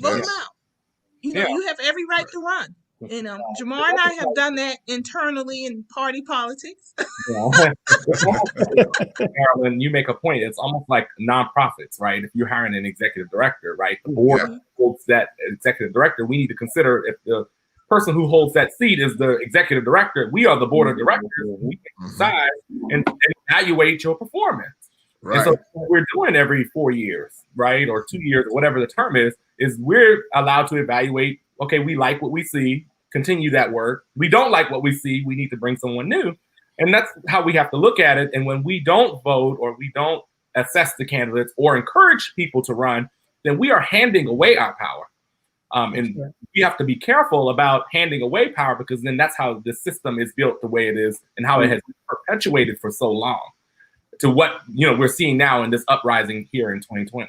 Vote them out. You know, you have every right to run. You know, Jamarr and I have done that internally in party politics. Carolyn, you make a point. It's almost like nonprofits, right? If you're hiring an executive director, right? The board holds that executive director. We need to consider if the person who holds that seat is the executive director. We are the board of directors. We can decide and evaluate your performance. Right. And so what we're doing every 4 years, right? Or 2 years, or whatever the term is we're allowed to evaluate, okay, we like what we see, continue that work. We don't like what we see, we need to bring someone new. And that's how we have to look at it. And when we don't vote or we don't assess the candidates or encourage people to run, then we are handing away our power. And we have to be careful about handing away power, because then that's how the system is built the way it is and how it has been perpetuated for so long to what, you know, we're seeing now in this uprising here in 2020.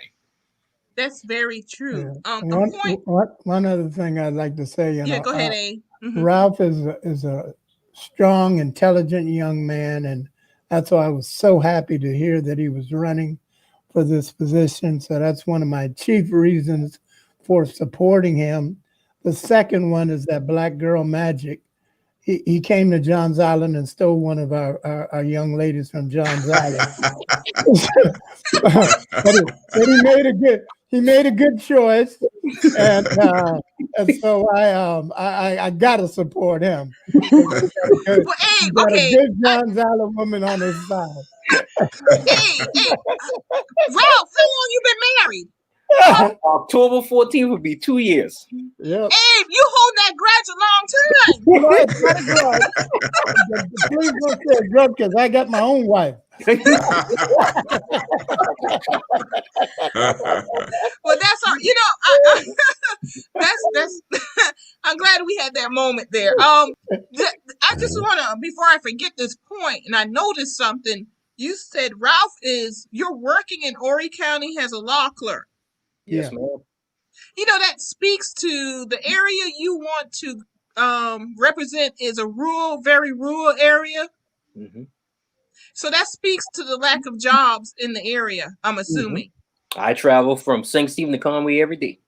That's very true. One other thing I'd like to say, go ahead, A. Ralph is a strong, intelligent young man, and that's why I was so happy to hear that he was running for this position. So that's one of my chief reasons for supporting him. The second one is that Black Girl Magic. He came to Johns Island and stole one of our young ladies from Johns Island. but he made a good choice, and so I gotta support him. He's got a good Johns Island woman on his side. Hey, Ralph, how long you been married? October 14th would be 2 years. Yeah. Abe, you hold that grudge a long time. Please don't say a grudge, because I got my own wife. Well, that's all. You know, that's. I'm glad we had that moment there. I just want to, before I forget this point, and I noticed something. You said Ralph you're working in Horry County as a law clerk. Yes, ma'am. You know, that speaks to the area you want to represent is a very rural area. So that speaks to the lack of jobs in the area, I'm assuming. I travel from St. Stephen to Conway every day.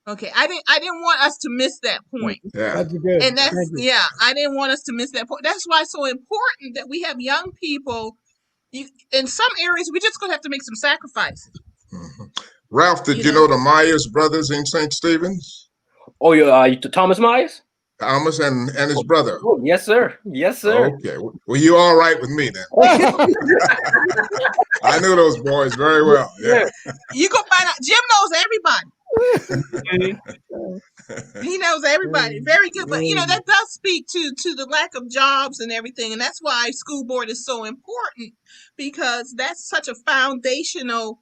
Okay, I didn't want us to miss that point. That's good. And I didn't want us to miss that point. That's why it's so important that we have young people. In some areas, we're just gonna have to make some sacrifices. Ralph, did you know the Myers brothers in St. Stephen's? Oh, yeah, Thomas Myers? Thomas and his brother. Oh, yes, sir. Yes, sir. Okay. Well, you all right with me then? I knew those boys very well. Yeah. You go find out. Jim knows everybody. He knows everybody. Very good. But, you know, that does speak to the lack of jobs and everything. And that's why school board is so important, because that's such a foundational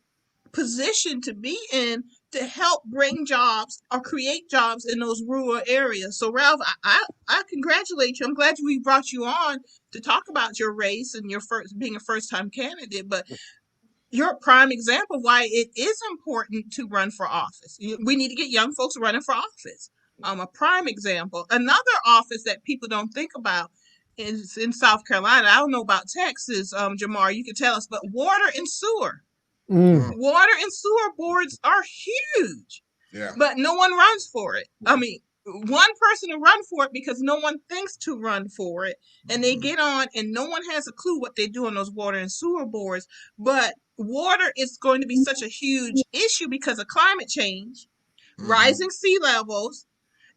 position to be in to help bring jobs or create jobs in those rural areas. So Ralph, I congratulate you. I'm glad we brought you on to talk about your race and your being a first-time candidate. But you're a prime example why it is important to run for office. We need to get young folks running for office. A prime example. Another office that people don't think about is in South Carolina. I don't know about Texas, Jamarr, you can tell us, but water and sewer. Water and sewer boards are huge. Yeah. But no one runs for it. I mean, one person to run for it because no one thinks to run for it. And they get on and no one has a clue what they do on those water and sewer boards. But water is going to be such a huge issue because of climate change, rising sea levels,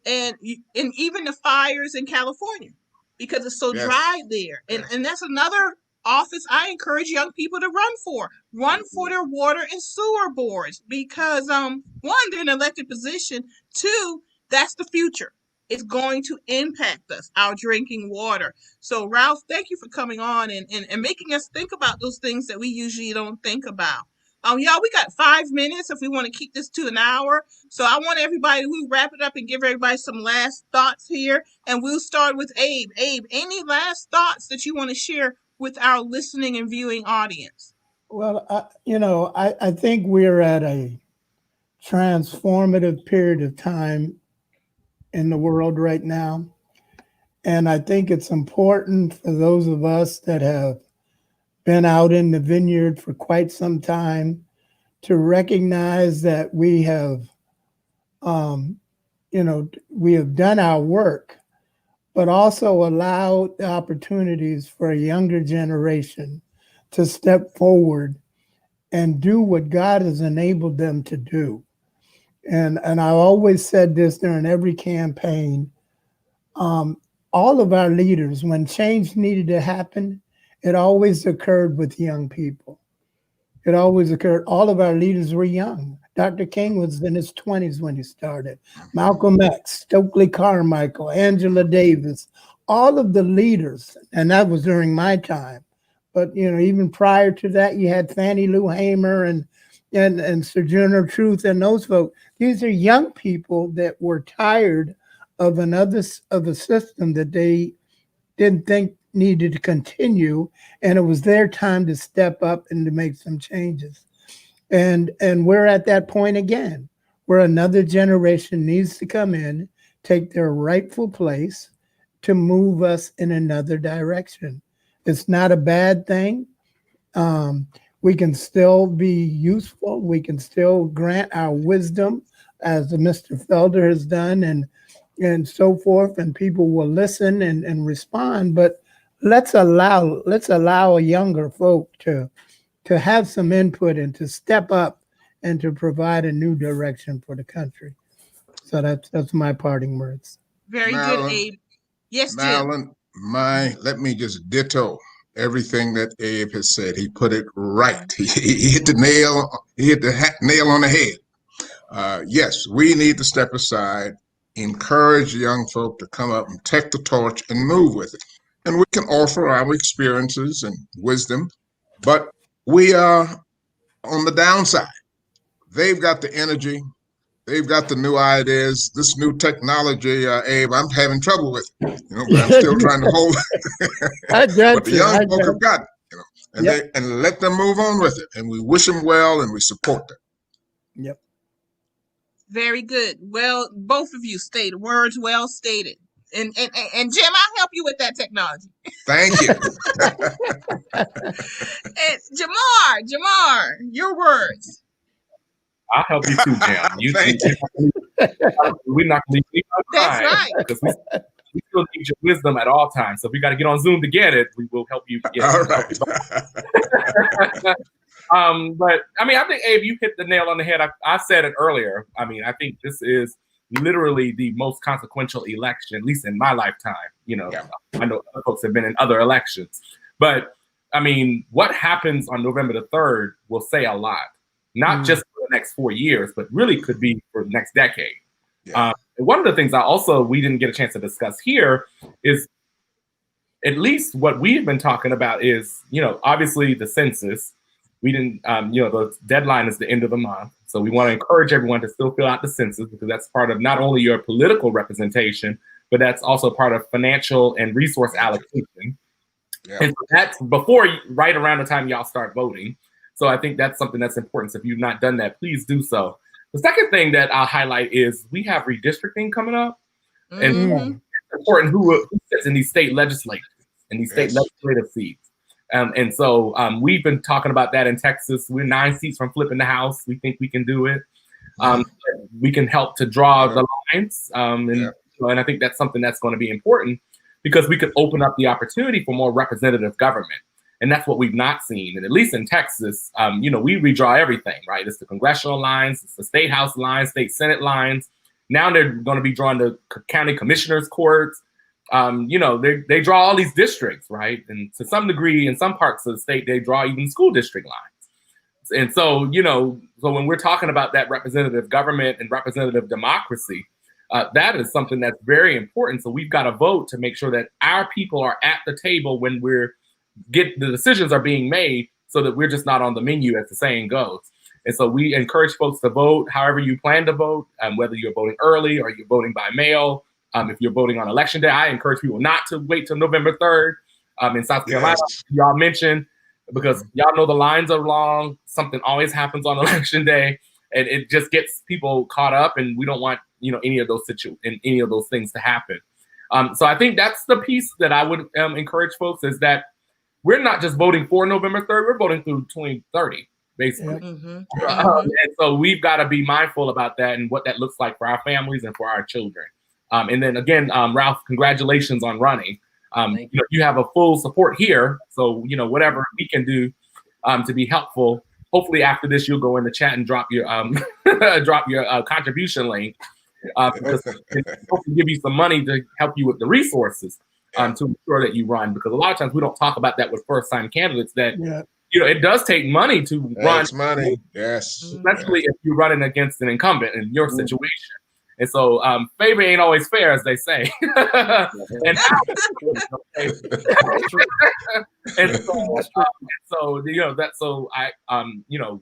and even the fires in California because it's so dry there. And that's another office I encourage young people to run for. Run for their water and sewer boards because one, they're in an elected position. Two, that's the future. It's going to impact us, our drinking water. So Ralph, thank you for coming on and making us think about those things that we usually don't think about. Y'all, we got 5 minutes if we want to keep this to an hour. So I want everybody to wrap it up and give everybody some last thoughts here. And we'll start with Abe. Abe, any last thoughts that you want to share with our listening and viewing audience? Well, I think we're at a transformative period of time in the world right now. And I think it's important for those of us that have been out in the vineyard for quite some time to recognize that we have, we have done our work, but also allowed the opportunities for a younger generation to step forward and do what God has enabled them to do. And I always said this during every campaign, all of our leaders, when change needed to happen, it always occurred with young people. It always occurred. All of our leaders were young. Dr. King was in his 20s when he started. Malcolm X, Stokely Carmichael, Angela Davis, all of the leaders, and that was during my time. But even prior to that, you had Fannie Lou Hamer and Sojourner Truth and those folks. These are young people that were tired of a system that they didn't think needed to continue, and it was their time to step up and to make some changes. And we're at that point again, where another generation needs to come in, take their rightful place to move us in another direction. It's not a bad thing. We can still be useful. We can still grant our wisdom, as Mr. Felder has done, and so forth, and people will listen and respond. But let's allow a younger folk to have some input and to step up and to provide a new direction for the country. So that's my parting words. Very good, Abe. Yes, Marilyn, let me just ditto everything that Abe has said. He put it right. He hit the nail. He hit the nail on the head. Yes, we need to step aside, encourage young folk to come up and take the torch and move with it. And we can offer our experiences and wisdom, but we are on the downside. They've got the energy. They've got the new ideas, this new technology, Abe, I'm having trouble with, but I'm still trying to hold it. But the young folk have got it, and let them move on with it. And we wish them well and we support them. Yep. Very good. Well, both of you stated words well stated. And Jim, I'll help you with that technology. Thank you. And Jamarr, your words. I'll help you too, Jim. We're not going to leave our That's time, right. because we still need your wisdom at all times. So if we got to get on Zoom to get it, we will help you get all it. Right. But I think, Abe, you hit the nail on the head. I said it earlier. I think this is literally the most consequential election, at least in my lifetime. I know other folks have been in other elections, but what happens on November the 3rd will say a lot, not just for the next 4 years, but really could be for the next decade. Yeah. One of the things we didn't get a chance to discuss here is at least what we've been talking about is, obviously the census. We didn't, the deadline is the end of the month. So we want to encourage everyone to still fill out the census, because that's part of not only your political representation, but that's also part of financial and resource allocation. Yeah. And so that's right around the time y'all start voting. So I think that's something that's important. So if you've not done that, please do so. The second thing that I'll highlight is we have redistricting coming up. And it's important who sits in these state legislatures and these state legislative seats. And so we've been talking about that in Texas. We're 9 seats from flipping the House. We think we can do it. We can help to draw the lines. And I think that's something that's going to be important because we could open up the opportunity for more representative government. And that's what we've not seen. And at least in Texas, we redraw everything, right? It's the congressional lines, it's the state house lines, state Senate lines. Now they're going to be drawing the county commissioners' courts. They draw all these districts, right? And to some degree, in some parts of the state, they draw even school district lines. And so, so when we're talking about that representative government and representative democracy, that is something that's very important. So we've got to vote to make sure that our people are at the table when the decisions are being made, so that we're just not on the menu, as the saying goes. And so we encourage folks to vote however you plan to vote, whether you're voting early or you're voting by mail. If you're voting on election day, I encourage people not to wait till November 3rd. In South Carolina, y'all mentioned, because y'all know the lines are long. Something always happens on election day, and it just gets people caught up. And we don't want any of those things to happen. So I think that's the piece that I would encourage folks, is that we're not just voting for November 3rd. We're voting through 2030. Basically. And so we've got to be mindful about that and what that looks like for our families and for our children. And then again, Ralph, congratulations on running. You have a full support here. So, whatever we can do to be helpful. Hopefully after this, you'll go in the chat and drop your contribution link because it'll give you some money to help you with the resources to ensure that you run. Because a lot of times we don't talk about that with first-time candidates that it does take money to run. It's money, yes. Especially if you're running against an incumbent in your situation. And so favor ain't always fair, as they say. and so I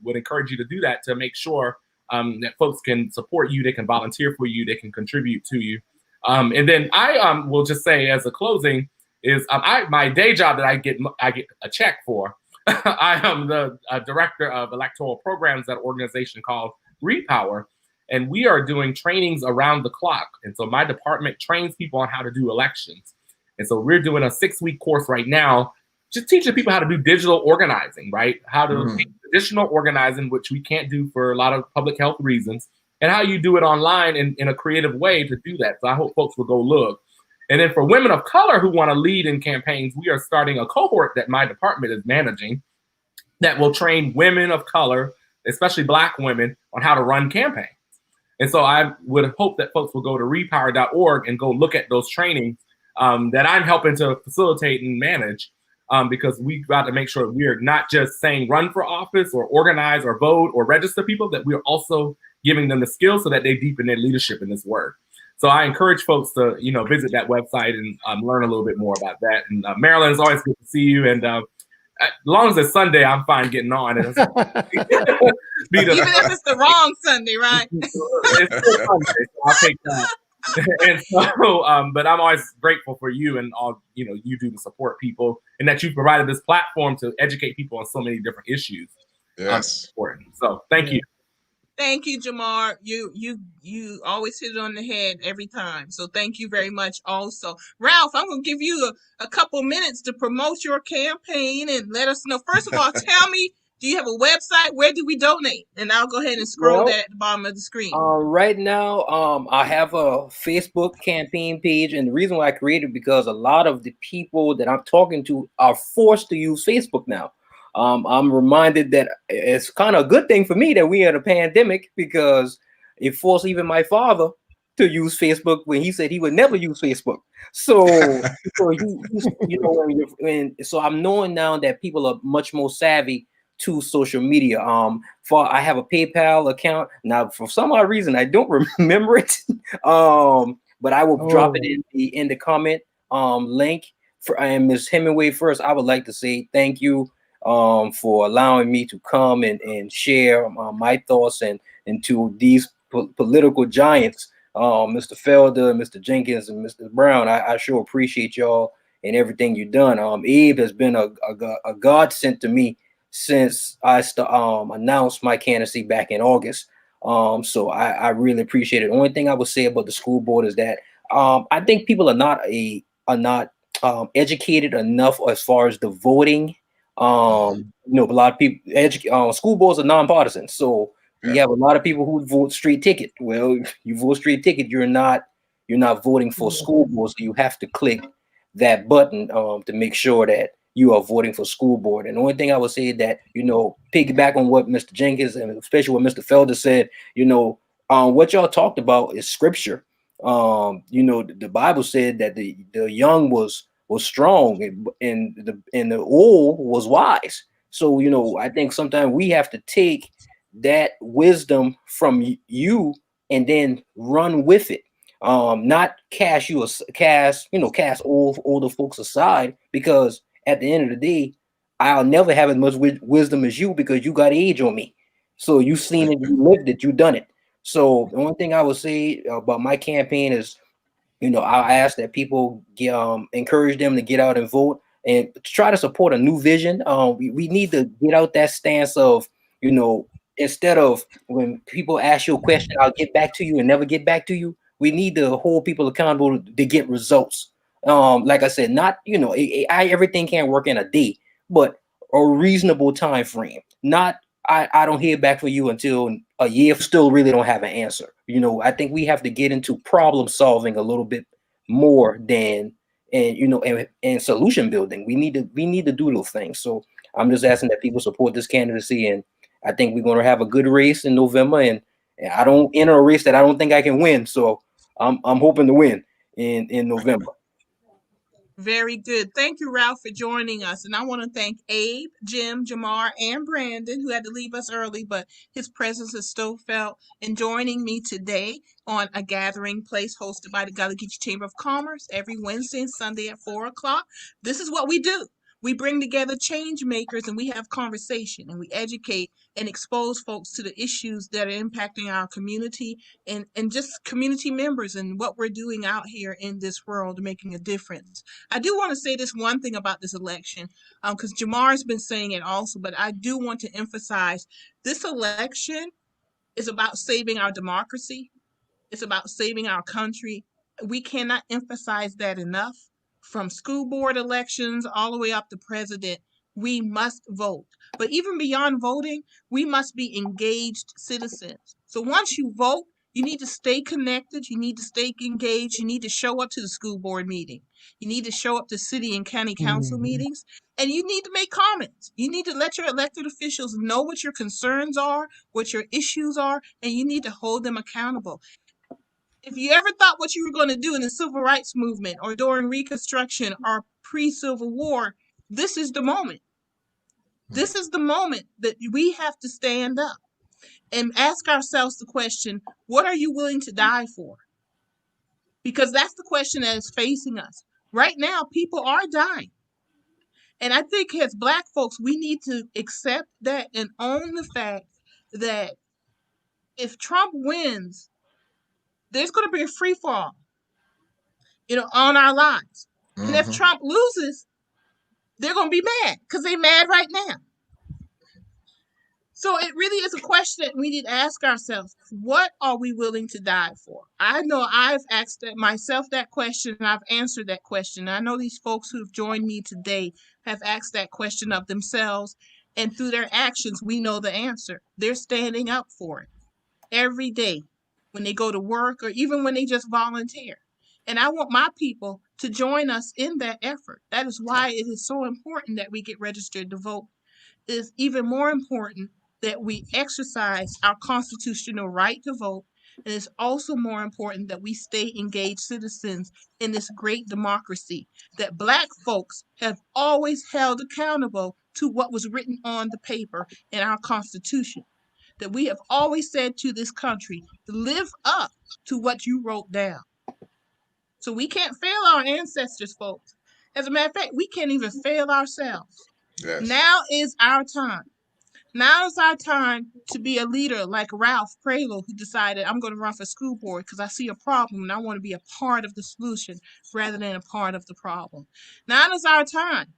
would encourage you to do that, to make sure that folks can support you, they can volunteer for you, they can contribute to you. And then I will just say, as a closing, is my day job that I get a check for. I am the director of electoral programs at an organization called Repower, and we are doing trainings around the clock. And so my department trains people on how to do elections. And so we're doing a 6-week course right now, just teaching people how to do digital organizing, right? How to do traditional organizing, which we can't do for a lot of public health reasons, and how you do it online in a creative way to do that. So I hope folks will go look. And then for women of color who want to lead in campaigns, we are starting a cohort that my department is managing that will train women of color, especially Black women, on how to run campaigns. And so I would hope that folks will go to repower.org and go look at those trainings that I'm helping to facilitate and manage, because we've got to make sure we're not just saying run for office or organize or vote or register people, that we're also giving them the skills so that they deepen their leadership in this work. So I encourage folks to, visit that website and learn a little bit more about that. And Marilyn, it's always good to see you. And as long as it's Sunday, I'm fine getting on. Even if it's the wrong Sunday, right? It's still Sunday, so I'll take that. And so, but I'm always grateful for you and all you do to support people, and that you've provided this platform to educate people on so many different issues. Yes. Important. So thank you. Thank you, Jamarr. You always hit it on the head every time. So thank you very much. Also, Ralph, I'm going to give you a couple minutes to promote your campaign and let us know. First of all, tell me, do you have a website? Where do we donate? And I'll go ahead and scroll that at the bottom of the screen. Right now, I have a Facebook campaign page, and the reason why I created it because a lot of the people that I'm talking to are forced to use Facebook now. I'm reminded that it's kind of a good thing for me that we had a pandemic, because it forced even my father to use Facebook when he said he would never use Facebook. So, so I'm knowing now that people are much more savvy to social media. I have a PayPal account now. For some odd reason, I don't remember it. But I will drop it in the comment link. And Ms. Hemingway, first, I would like to say thank you for allowing me to come and share my thoughts and to these political giants, Mr. Felder, Mr. Jenkins, and Mr. Brown. I sure appreciate y'all and everything you've done. Abe has been a godsend to me since I announced my candidacy back in August. So I really appreciate it. The only thing I would say about the school board is that I think people are not educated enough as far as the voting. A lot of people school boards are nonpartisan, so we have a lot of people who vote straight ticket. Well, you vote straight ticket, you're not voting for school board, so you have to click that button to make sure that you are voting for school board. And the only thing I would say is that, piggyback on what Mr. Jenkins and especially what Mr. Felder said, what y'all talked about is scripture. The Bible said that the young was strong and the old was wise. So, I think sometimes we have to take that wisdom from you and then run with it. Not cast older folks aside, because at the end of the day, I'll never have as much wisdom as you because you got age on me. So you seen it, you lived it, you done it. So the only thing I would say about my campaign is, I ask that people encourage them to get out and vote and try to support a new vision. We need to get out that stance of, instead of when people ask you a question, I'll get back to you and never get back to you. We need to hold people accountable to get results. Like I said, not, everything can't work in a day, but a reasonable time frame. Not, I don't hear back from you until a year, still really don't have an answer. I think we have to get into problem solving a little bit more than, and solution building. We need to do those things. So I'm just asking that people support this candidacy, and I think we're going to have a good race in November. And I don't enter a race that I don't think I can win. So I'm hoping to win in November. Very good. Thank you, Ralph, for joining us. And I want to thank Abe, Jim, Jamarr, and Brandon, who had to leave us early, but his presence is still felt, in joining me today on a gathering place hosted by the Gullah Geechee Chamber of Commerce every Wednesday and Sunday at 4 o'clock. This is what we do. We bring together change makers and we have conversation and we educate and expose folks to the issues that are impacting our community and just community members and what we're doing out here in this world, making a difference. I do want to say this one thing about this election, because Jamar's been saying it also, but I do want to emphasize this election is about saving our democracy. It's about saving our country. We cannot emphasize that enough. From school board elections all the way up to president, we must vote. But even beyond voting, we must be engaged citizens. So once you vote, you need to stay connected. You need to stay engaged. You need to show up to the school board meeting. You need to show up to city and county council meetings. And you need to make comments. You need to let your elected officials know what your concerns are, what your issues are, and you need to hold them accountable. If you ever thought what you were going to do in the civil rights movement or during Reconstruction or pre-Civil War, this is the moment. This is the moment that we have to stand up and ask ourselves the question, what are you willing to die for? Because that's the question that is facing us. Right now, people are dying. And I think as Black folks, we need to accept that and own the fact that if Trump wins, there's going to be a free fall, on our lives. And if Trump loses, they're going to be mad because they're mad right now. So it really is a question that we need to ask ourselves. What are we willing to die for? I know I've asked myself that question and I've answered that question. I know these folks who've joined me today have asked that question of themselves. And through their actions, we know the answer. They're standing up for it every day when they go to work or even when they just volunteer. And I want my people to join us in that effort. That is why it is so important that we get registered to vote. It is even more important that we exercise our constitutional right to vote. And it's also more important that we stay engaged citizens in this great democracy that Black folks have always held accountable to what was written on the paper in our Constitution. That we have always said to this country, live up to what you wrote down. So we can't fail our ancestors, folks. As a matter of fact, we can't even fail ourselves. Yes. Now is our time. Now is our time to be a leader like Ralph Pralo, who decided I'm going to run for school board because I see a problem and I want to be a part of the solution rather than a part of the problem. Now is our time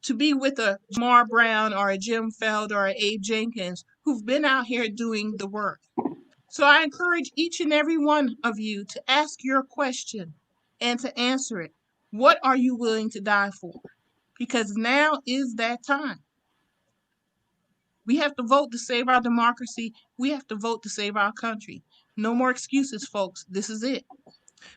to be with a Jamarr Brown or a Jim Felder or a Abe Jenkins who've been out here doing the work. So I encourage each and every one of you to ask your question and to answer it. What are you willing to die for? Because now is that time. We have to vote to save our democracy. We have to vote to save our country. No more excuses, folks. This is it.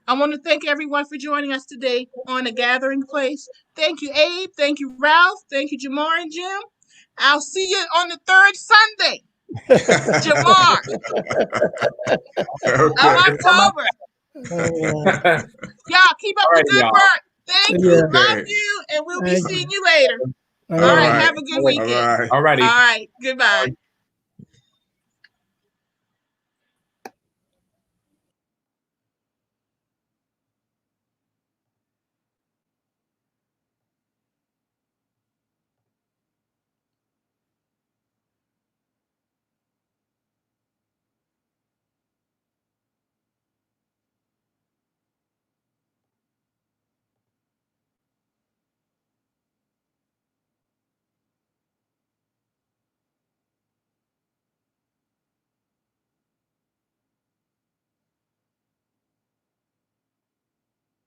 I want to thank everyone for joining us today on A Gathering Place. Thank you, Abe. Thank you, Ralph. Thank you, Jamarr and Jim. I'll see you on the third Sunday. Jamarr. Of October. Y'all keep up the good work. Thank you. Love you. And we'll be seeing you later. All right. Have a good weekend. All righty. All right. Goodbye.